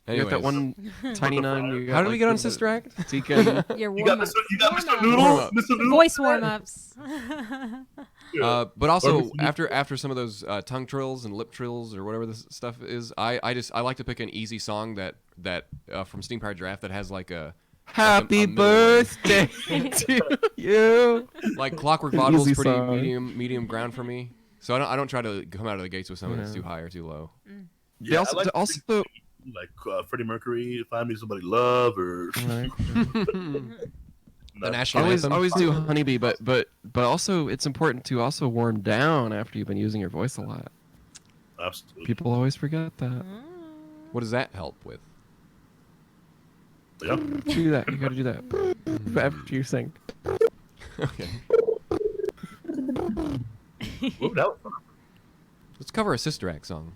You got that Anyways, one tiny nun. You got, how did we like, get on the Sister Act? Deacon. Your you got warm-ups. Mr. Warm-ups. Noodle, Warm-ups. Mr. Noodle. Voice warm-ups. Yeah. But also Or- after some of those tongue trills and lip trills or whatever this stuff is, I like to pick an easy song that from Steam Powered Giraffe that has like a Happy a middle one. birthday to you. Like Clockwork An Bottle is easy pretty song. medium ground for me. So I don't try to come out of the gates with something that's Yeah. too high or too low. They also, I like also like Freddie Mercury, Find Me Somebody to Love, or right. The I national always anthem. do Honeybee, but also it's important to also warm down after you've been using your voice a lot. Absolutely. People always forget that. What does that help with? Yeah. Do that. You gotta do that after you sing. Okay. Ooh, that was fun. Let's cover a Sister Act song.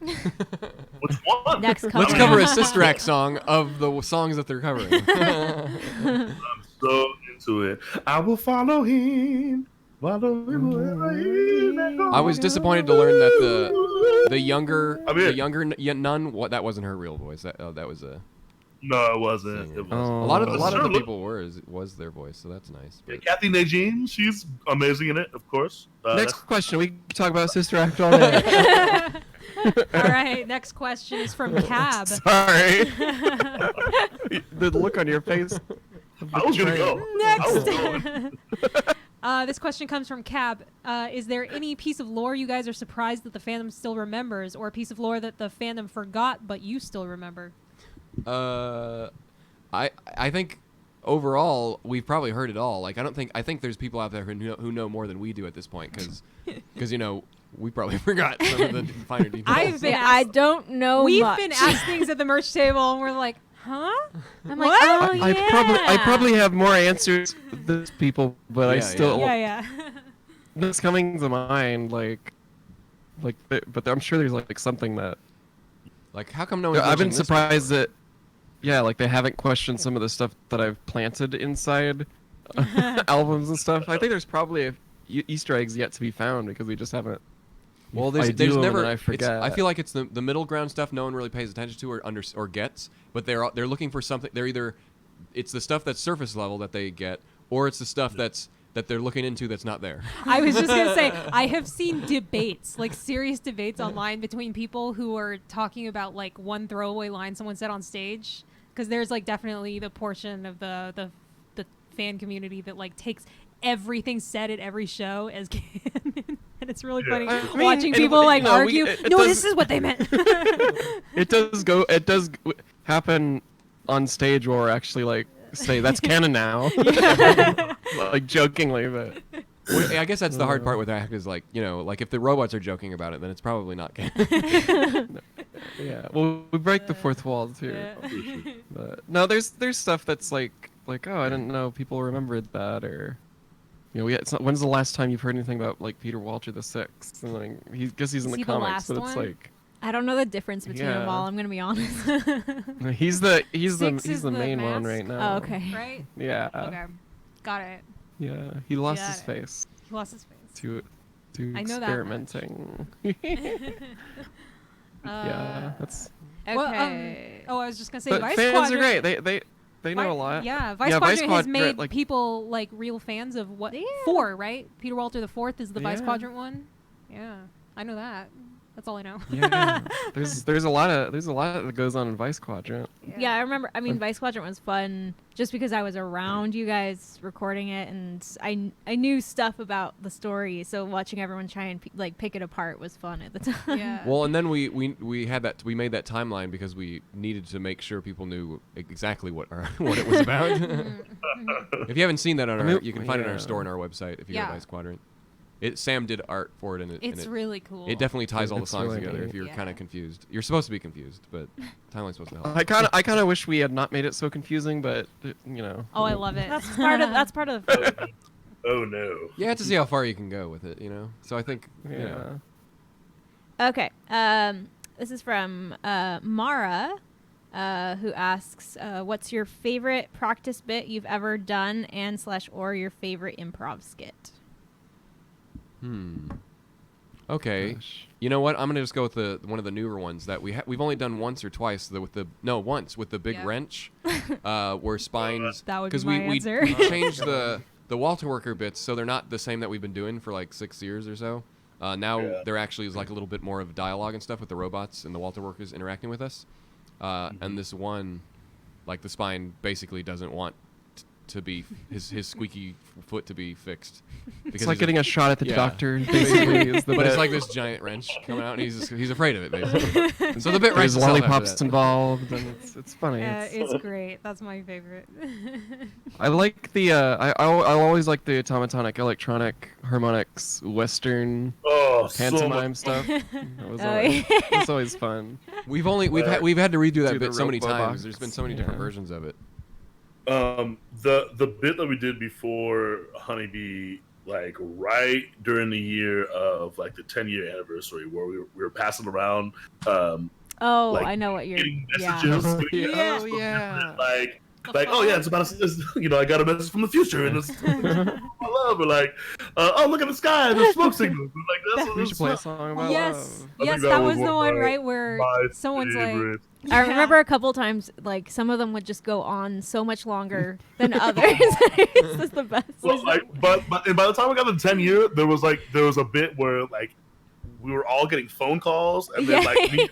Which one? Next cover. Let's cover a Sister Act song of the songs that they're covering. I'm so into it. I will follow him. Follow him wherever he may go. I was disappointed to learn that the younger nun, that wasn't her real voice. That was a. No, it wasn't. singer. It wasn't. A lot of Sure, the look- people was their voice, so that's nice. Yeah, But Kathy Najim, she's amazing in it, of course. Next question. We can talk about Sister Act all day. All right, next question is from Cab. Sorry. The look on your face. I was gonna go. I was going. This question comes from Cab. Is there any piece of lore you guys are surprised that the fandom still remembers, or a piece of lore that the fandom forgot but you still remember? I think overall we've probably heard it all. Like I think there's people out there who know more than we do at this point because we probably forgot some of the finer details. I've been asked, I don't know we've much. been asked things at the merch table, and we're like, huh? I'm What? like, oh, yeah. I probably have more answers than these people, but I Yeah, still Yeah. that's coming to mind. But I'm sure there's like something that Like how come no one's I've been mentioned this surprised that like they haven't questioned some of the stuff that I've planted inside albums and stuff. I think there's probably Easter eggs yet to be found because we just haven't. Well, I there's do 'em and never. then I forget. I feel like it's the middle ground stuff no one really pays attention to or gets, but they're looking for something. They're either it's the stuff that's surface level that they get, or it's the stuff that they're looking into that's not there. I was just gonna say I have seen debates, like serious debates online between people who are talking about like one throwaway line someone said on stage, because there's like definitely the portion of the fan community that like takes everything said at every show as canon, and it's really funny I mean, watching and, people like you know, argue. it No, does- this is what they meant. It does happen on stage where we're actually like say that's canon now, like jokingly, but. Well, I guess that's the hard part with act is like like if the robots are joking about it, then it's probably not canon. Yeah, well, we break the fourth wall too. But no, there's stuff that's like oh, I didn't know people remembered that, or when's the last time you've heard anything about like Peter Walter the Sixth? And like he's in Is the he the comics, last but it's one? like I don't know the difference between them Yeah. all. I'm gonna be honest. he's the Six is the the main one mask? right now. Oh, okay. Right? Yeah. Okay. Got it. Yeah, he lost Got his it. face He lost his face. to I know that experimenting. Yeah, that's. Okay. Well, I was just gonna say, But Vice fans Squadron, are great. They know a lot. Yeah, Vice Yeah, Squadron has Squadron, made like- people like real fans of what Yeah. 4, right? Peter Walter the Fourth is the Vice Yeah. Squadron one. Yeah, I know that. That's all I know. Yeah, there's a lot that goes on in Vice Quadrant. Yeah, I remember. I mean, Vice Squadron was fun just because I was around you guys recording it, and I knew stuff about the story. So watching everyone try and pick it apart was fun at the time. Yeah. Well, and then we had that we made that timeline because we needed to make sure people knew exactly what it was about. If you haven't seen that on you can find it on our store on our website if you go to Yeah. Vice Quadrant. Sam did art for it, and It's really cool. it definitely ties all the It's songs really together. neat. If you're Yeah. kind of confused, you're supposed to be confused, but timeline's supposed to help. I kind of wish we had not made it so confusing, but Oh, I love it. That's part of the fun. Oh no. You have to see how far you can go with it, So I think Yeah. Okay. This is from Mara, who asks, "What's your favorite practice bit you've ever done, or your favorite improv skit?" Okay. Gosh. You know what? I'm gonna just go with one of the newer ones that we've only done once or twice. Once with the big Yeah. wrench, where spines. That would be 'cause my we answer. changed the Walter worker bits so they're not the same that we've been doing for like 6 years or so. Now there actually is like a little bit more of dialogue and stuff with the robots and the Walter workers interacting with us. And this one, like the spine basically doesn't want to be his squeaky foot to be fixed. It's like getting a shot at the Yeah. doctor. Basically, is the But bit. it's like this giant wrench coming out, and he's afraid of it basically. And so the bit writes There's itself after lollipops that. involved, and it's funny. Yeah, It's- it's great. That's my favorite. I like the I'll always like the automatonic electronic harmonics western Oh, so pantomime much. stuff. That was Oh, always, yeah. that's always fun. We've had to redo that Do the bit so many rope times. box. There's been so many different Yeah. versions of it. The bit that we did before Honeybee, like right during the year of like the 10-year anniversary, where we were passing around Oh, Like, I know what you're. getting Yeah. messages, getting Yeah. messages Oh, from yeah. like oh yeah, it's about I got a message from the future and it's my love, or like oh look at the sky, there's smoke signals. Like that's what We it's should play a song about Yes, love. I yes, think that that was was the one one, of right, where my someone's like, favorite. I remember a couple times, like some of them would just go on so much longer than others. It's just the best. Well, like, and by the time we got to the 10-year, there was a bit where like we were all getting phone calls, and then Yeah. like me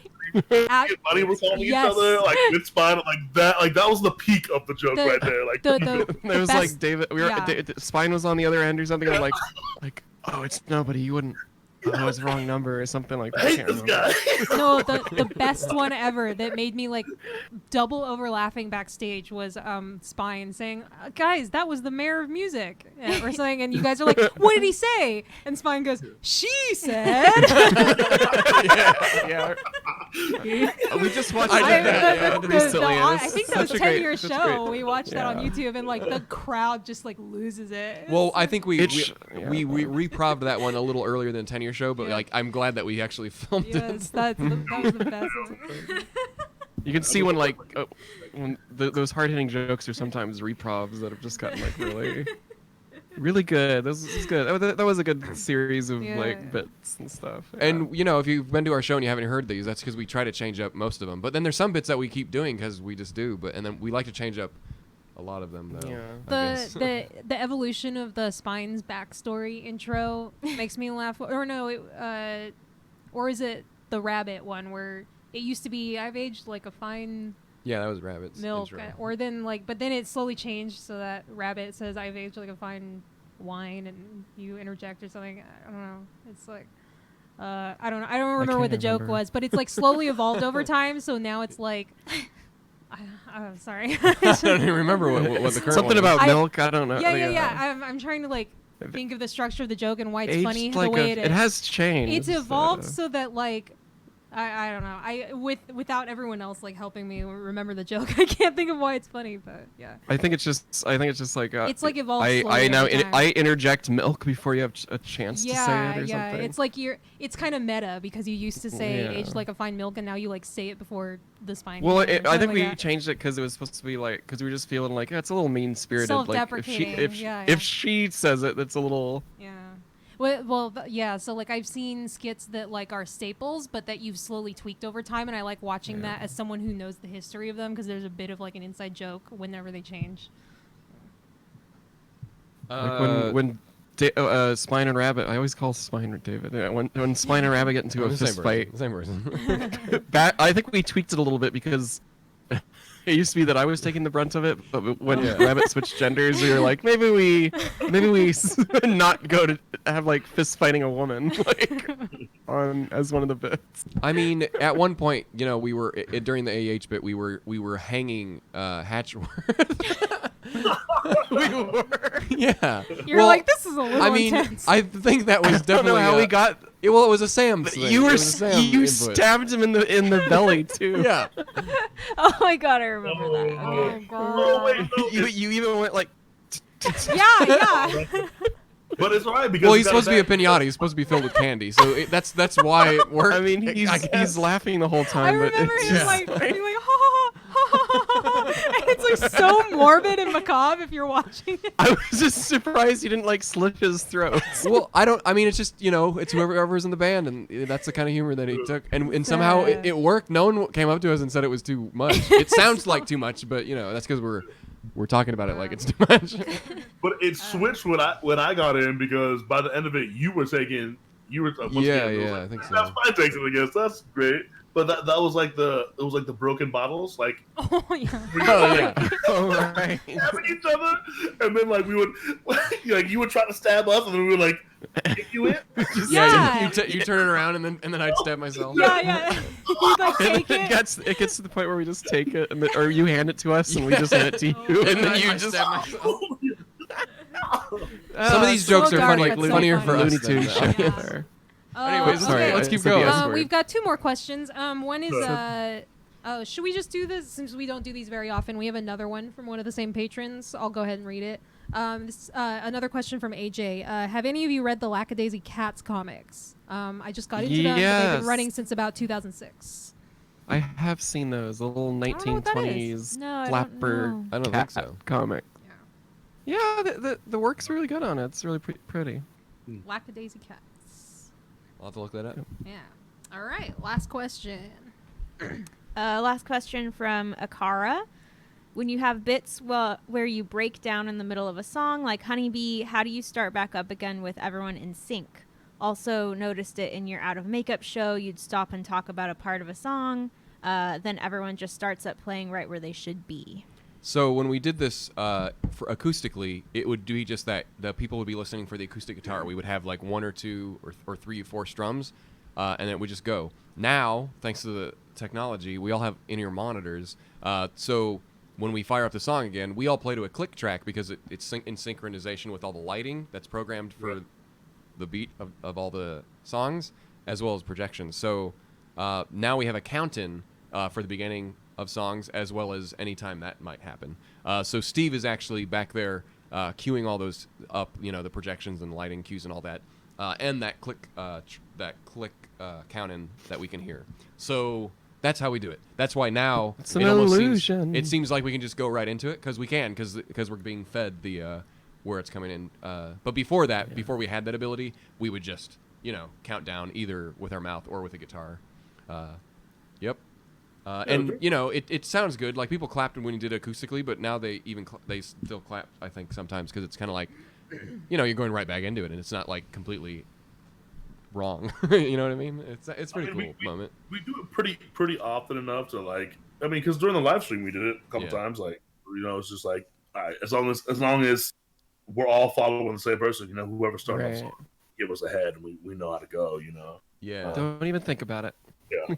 At- and Buddy were calling Yes. each other like with Spine, like that. Like that was the peak of the joke The- right there. Like There was best- like David. We were yeah. Spine was on the other end or something. I'm like oh, it's nobody. You wouldn't. Oh, it's the wrong number or something like that. I I hate can't this remember. guy. No, the best one ever that made me like double over laughing backstage was Spine saying, "Guys, that was the mayor of music," or something, and you guys are like, "What did he say?" And Spine goes, "She said." yeah. We just watched I did that that, recently. and I it's think that was a such a great- 10-year such a show. great- We watched that on yeah. YouTube, and like the crowd just like loses it. Well, I think we yeah. we reproved that one a little earlier than 10-year show, but Yeah. like I'm glad that we actually filmed Yes, it. that was the best one. You can see when like when those hard hitting jokes are sometimes reprovs that have just gotten like really good. This is good. That was a good series of Yeah. like bits and stuff. Yeah. And if you've been to our show and you haven't heard these, that's because we try to change up most of them. But then there's some bits that we keep doing because we just do. And then we like to change up a lot of them though. Yeah. I guess. The evolution of the Spine's backstory intro makes me laugh. Or no, or is it the rabbit one where it used to be I've aged like a fine Yeah, that was Rabbit's milk, intro. or then but then it slowly changed so that rabbit says I've aged like a fine wine, and you interject or something. I don't know. It's like. I don't know. I don't remember what the can't joke remember. was, but it's like slowly evolved over time. So now it's like, I'm sorry. I don't even remember what the current something one about I- milk. I don't know. Yeah. I'm trying to like think of the structure of the joke and why it's Aged funny like the way it is. it has changed. It's evolved so that like I don't know. Without everyone else like helping me remember the joke, I can't think of why it's funny. But yeah, I think it's just like it's like evolved. I slowly now over time. I interject milk before you have a chance to say it or yeah. something. It's like it's kind of meta because you used to say Yeah. aged like a fine milk, and now you like say it before the Spine. Well, came in or I something think we like that. changed it because it was supposed to be like because we were just feeling like it's a little mean spirited. Like Self-deprecating, yeah. if she says it, that's a little. Yeah. Yeah. So like I've seen skits that like are staples, but that you've slowly tweaked over time, and I like watching that as someone who knows the history of them because there's a bit of like an inside joke whenever they change. Like when Spine and Rabbit, I always call Spine David. Yeah, when Spine and Rabbit get into a the same fist fight, Same person. I think we tweaked it a little bit because it used to be that I was taking the brunt of it, but when Yeah. Rabbit switched genders, we were like, maybe we not go to have like fist fighting a woman like on as one of the bits. I mean, at one point, we were during the AH bit, we were hanging Hatchworth. We were. Yeah. You're Well, like, this is a little I mean, intense. I think that was I don't definitely know how we got. it was a Sam thing. You It were was a Sam you input. stabbed him in the belly too. Yeah. Oh my god, I remember that. oh Okay. Oh, wait, no, You even went like. yeah. but it's alright because Well, we he's got supposed to be a back- pinata. He's supposed to be filled with candy. So that's why it worked. I mean, he's laughing the whole I time, but remember it's him just like being like, ha ha ha ha ha ha. And it's like so morbid and macabre if you're watching it. I was just surprised he didn't like slit his throat. Well, I mean, it's just it's whoever's in the band, and that's the kind of humor that he took, and somehow it worked. No one came up to us and said it was too much. It sounds like too much, but that's because we're talking about it like it's too much. But it switched when I got in because by the end of it, you were taking You were I think so. That's my takes, I guess. That's great. But that was like the broken bottles, like Oh yeah. Oh yeah. Oh, right. stabbing each other, and then like we would like you would try to stab us, and then we would like kick you in. Yeah. You turn it around and then I'd stab myself. Yeah. You'd like And take then it. it gets to the point where we just take it, or you hand it to us, and we just hand it to you, And then you I just just stab myself. Oh, Some of these so jokes are dark, funny, but so funnier for funny. us. Looney than Tunes that. shit Yeah. there. Anyways, okay. let's keep It's gonna be going. S word. We've got 2 more questions. One is should we just do this since we don't do these very often? We have another one from one of the same patrons. I'll go ahead and read it. Another question from AJ. Have any of you read the Lackadaisy Cats comics? I just got into them. They've Yes. been running since about 2006. I have seen those, the little don't know what that is. 1920s No, I don't flapper know. I don't cat think so. comic. Yeah. Yeah, the work's really good on it. It's really pretty. Lackadaisy Cats. I'll have to look that up. Yeah. All right. Last question. Last question from Akara. When you have bits where you break down in the middle of a song, like Honeybee, how do you start back up again with everyone in sync? Also noticed it in your Out of Makeup show. You'd stop and talk about a part of a song. Then everyone just starts up playing right where they should be. So when we did this for acoustically, it would be just that the people would be listening for the acoustic guitar. We would have like 1 or 2 or 3 or 4 strums, and it would just go. Now, thanks to the technology, we all have in-ear monitors. So when we fire up the song again, we all play to a click track because it's in synchronization with all the lighting that's programmed for the beat of all the songs, as well as projections. So now we have a count-in for the beginning of songs, as well as any time that might happen. So Steve is actually back there queuing all those up, the projections and lighting cues and all that, and that click count-in that we can hear. So that's how we do it. That's why now It's an almost illusion. it seems like we can just go right into it because we can, because we're being fed the where it's coming in. But before that, before we had that ability, we would just count down either with our mouth or with a guitar. Yep. And it sounds good. Like people clapped when you did it acoustically, but now they still clap. I think sometimes because it's kind of like, you're going right back into it, and it's not like completely wrong. You know what I mean? It's pretty cool moment. We do it pretty often enough to like. I mean, because during the live stream we did it a couple times. Like it's just like, all right, as long as we're all following the same person, whoever started Right. the song, give us a head, and we know how to go. Yeah. Don't even think about it. Yeah.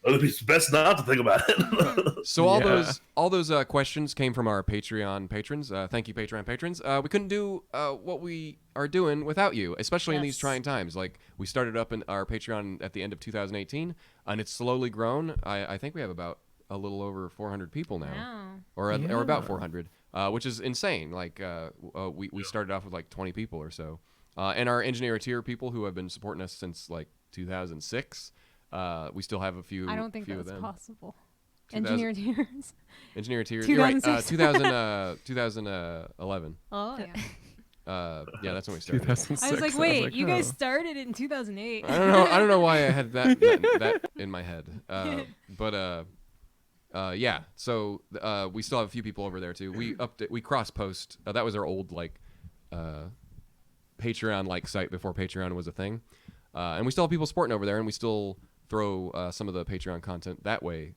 It's best not to think about it. So all those questions came from our Patreon patrons. Thank you, Patreon patrons. We couldn't do what we are doing without you, especially in these trying times. Like we started up in our Patreon at the end of 2018, and it's slowly grown. I think we have about a little over 400 people now, or about 400, which is insane. Like we started off with like 20 people or so, and our engineer tier people who have been supporting us since like 2006. We still have a few. I don't think few that's of them. possible. Engineer tiers. Engineer tier. You're right. 2006. 2011. Oh yeah. Yeah, that's when we started. 2006. I was like, wait, you guys started in 2008. I don't know why I had that in my head. Yeah. So we still have a few people over there too. We cross post. That was our old Patreon site before Patreon was a thing, and we still have people supporting over there, and we still throw some of the Patreon content that way.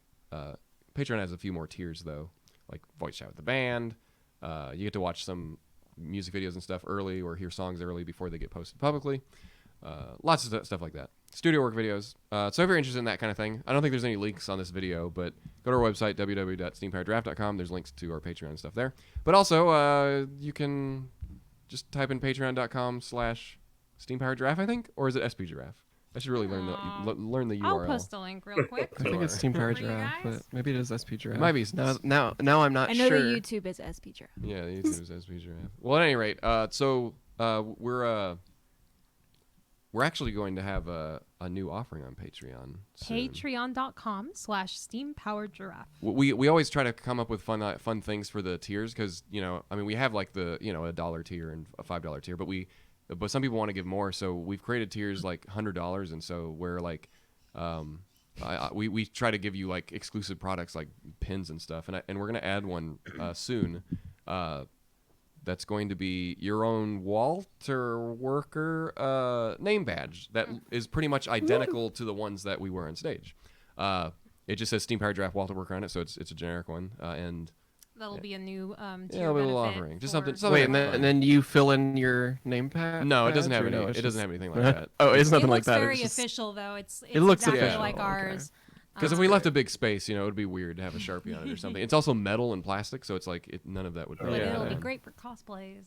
Patreon has a few more tiers though, like voice chat with the band. You get to watch some music videos and stuff early, or hear songs early before they get posted publicly. Lots of stuff like that. Studio work videos. So if you're interested in that kind of thing, I don't think there's any links on this video, but go to our website, www.steampowereddraft.com. There's links to our Patreon and stuff there. But also, you can just type in patreon.com/steampowereddraft, I think, or is it SPGiraffe? I should really learn the URL. I'll post a link real quick. I think it's Team Power For you Giraffe, guys? but maybe it is SP Giraffe. It might be. Now I'm not I know sure. the YouTube is SP Giraffe. Yeah, the YouTube is SPGiraffe. Well, at any rate, so we're actually going to have a new offering on Patreon soon. Patreon.com/steampoweredgiraffe. We always try to come up with fun things for the tiers because we have like the $1 tier and a $5 tier, but some people want to give more, so we've created tiers like $100, and so we're like we try to give you like exclusive products like pins and stuff, and we're gonna add one soon. that's going to be your own Walter Worker name badge that is pretty much identical to the ones that we wear on stage. It just says Steam Powered Draft Walter Worker on it, so it's a generic one. And That'll be a new tier it'll be a little benefit offering. Just for- something. Wait, fun. and then you fill in your name pad? No, it doesn't have badge, or any. no, it's It doesn't just- have anything like that. Oh, it's nothing it like looks that. very It's just, official though. It's It looks exactly official, like okay. ours. Because if we left a big space, it would be weird to have a Sharpie on it or something. It's also metal and plastic, so it's like none of that would. But really it'll go be in. great for cosplays.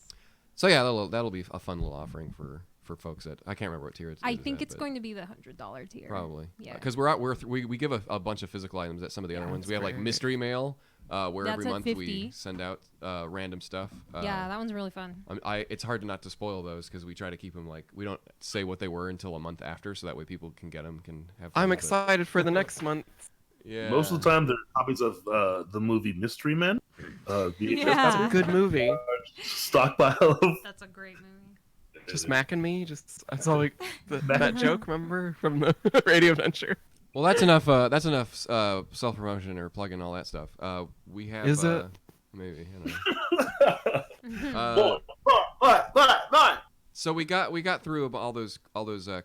So yeah, that'll be a fun little offering for folks that I can't remember what tier it's. I think it's going to be the $100 tier. probably Yeah. because we give a bunch of physical items at some of the other ones. that's We have like great. mystery mail, where That's every at month 50. we send out random stuff. Yeah, that one's really fun. It's hard not to spoil those because we try to keep them we don't say what they were until a month after, so that way people can get them, can have. fun I'm with it. excited for the next month. Yeah. Most of the time, they're copies of the movie Mystery Men. VHS Yeah. Good movie. stockpile of. That's a great movie. Just macking me. That's all like that joke. Remember from the radio adventure? Well, that's enough. That's enough self promotion or plugging all that stuff. We have. Is it? Maybe. I don't know. So we got through all those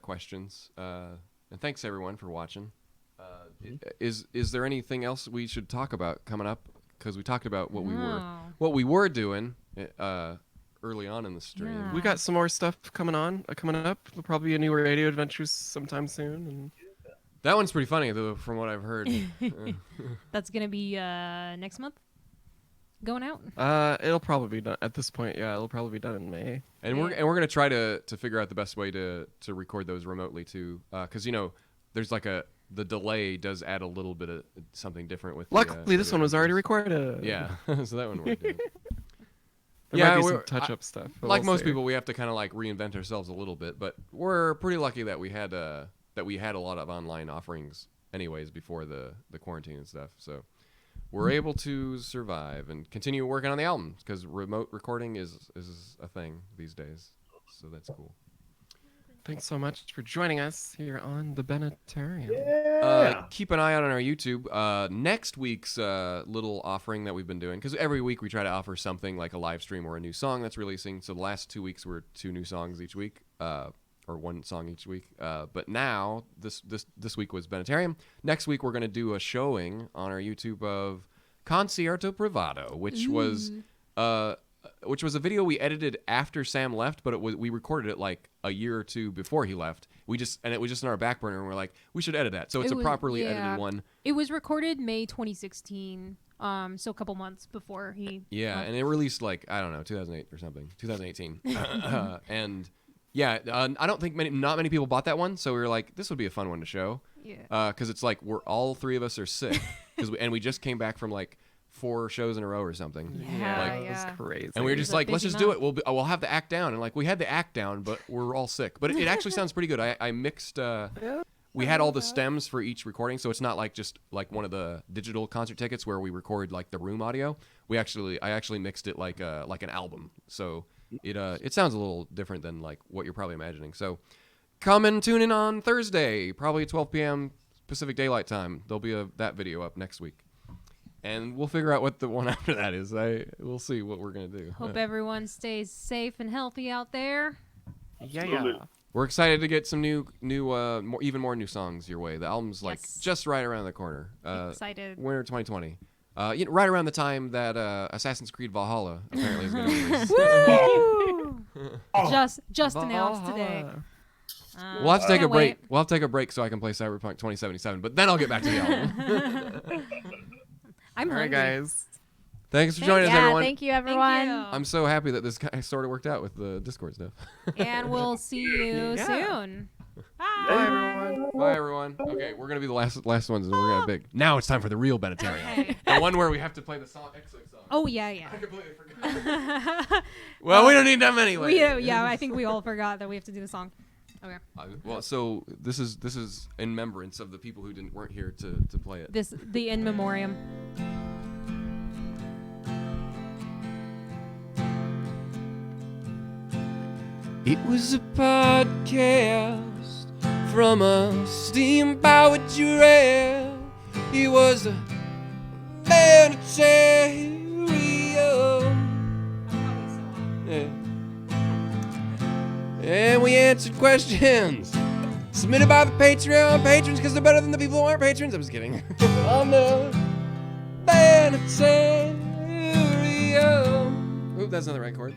questions, and thanks everyone for watching. Is there anything else we should talk about coming up? Because we talked about what we were doing early on in the stream. Yeah. We got some more stuff coming up. There'll probably be a new radio adventures sometime soon. And That one's pretty funny though, from what I've heard. That's gonna be next month. Going out. it'll probably be done at this point. Yeah, it'll probably be done in May. And we're gonna try to figure out the best way to record those remotely too, because there's like the delay does add a little bit of something different with. Luckily, this one was already recorded. Yeah, so that one worked. Out. There might be some touch-up stuff. but Like we'll most see. people, we have to kind of like reinvent ourselves a little bit, but we're pretty lucky that we had a lot of online offerings anyways before the quarantine and stuff. So we're able to survive and continue working on the album because remote recording is a thing these days. So that's cool. Thanks so much for joining us here on the Bennettarium. Keep an eye out on our YouTube. Next week's little offering that we've been doing, because every week we try to offer something like a live stream or a new song that's releasing. So the last 2 weeks were 2 new songs each week, or 1 song each week. But now this week was Bennettarium. Next week we're going to do a showing on our YouTube of Concierto Privado, which was a video we edited after Sam left, but we recorded it like a year or 2 before he left. It was just in our back burner, and we're like, we should edit that. So it's a properly edited one. It was recorded May 2016, so a couple months before he. Yeah, left. and it released like, I don't know, 2008 or something, 2018. And yeah, I don't think not many people bought that one, so we were like, this would be a fun one to show. Yeah. Because it's like all 3 of us are sick, and we just came back from like 4 shows in a row or something. Yeah, Like, It was crazy. and we were It just was a like, let's busy just do it. month. We'll have the act down, and like we had the act down, but we're all sick. But it actually sounds pretty good. I mixed. We had all the stems for each recording, so it's not like just like one of the digital concert tickets where we record like the room audio. I actually mixed it like an album, so it sounds a little different than like what you're probably imagining. So come and tune in on Thursday, probably 12 p.m. Pacific Daylight Time. There'll be that video up next week. And we'll figure out what the one after that is. We'll see what we're gonna do. Hope everyone stays safe and healthy out there. Yeah. We're excited to get some new, even more new songs your way. The album's like Yes. just right around the corner. Excited. Winter 2020. Right around the time that Assassin's Creed Valhalla apparently is going to release. Woo! just announced today. We'll have to take a Can't break. wait. We'll have to take a break so I can play Cyberpunk 2077. But then I'll get back to the album. I'm All right, hungry. guys. Thanks for joining us, Yeah, everyone. thank you, everyone. I'm so happy that this sort of worked out with the Discord stuff. And we'll see you Yeah. soon. Bye, everyone. Bye, everyone. Okay, we're going to be the last ones, and we're going to big. Now it's time for the real Bennettarium. Okay. The one where we have to play the song, X-Wing song. Oh yeah. I completely forgot. Well, we don't need them anyway. I think we all forgot that we have to do the song. Okay. Well, so this is in remembrance of the people who weren't here to play it. The in memoriam. It was a podcast from a steam-powered rail. It was a Bennettarium. And we answered questions submitted by the Patreon patrons because they're better than the people who aren't patrons. I'm just kidding. On the Bennettarium. Oop, that's not the right chord.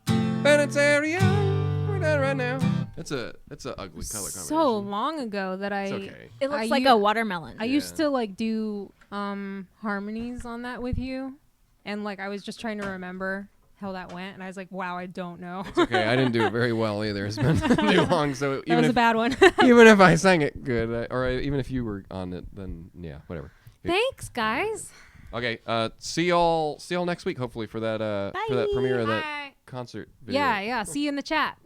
Bennettarium. We're done right now. That's a ugly color combination. So long ago that It's okay. It looks like a watermelon. I used to like do harmonies on that with you, and like I was just trying to remember how that went, and I was like, wow, I don't know. It's okay. I didn't do it very well either. It's been too long, so That even was if a bad one. even if I sang it good, even if you were on it, then yeah, whatever. Thanks, guys. Okay. See y'all next week, hopefully for that premiere of that Bye. concert video. Yeah. See you in the chat.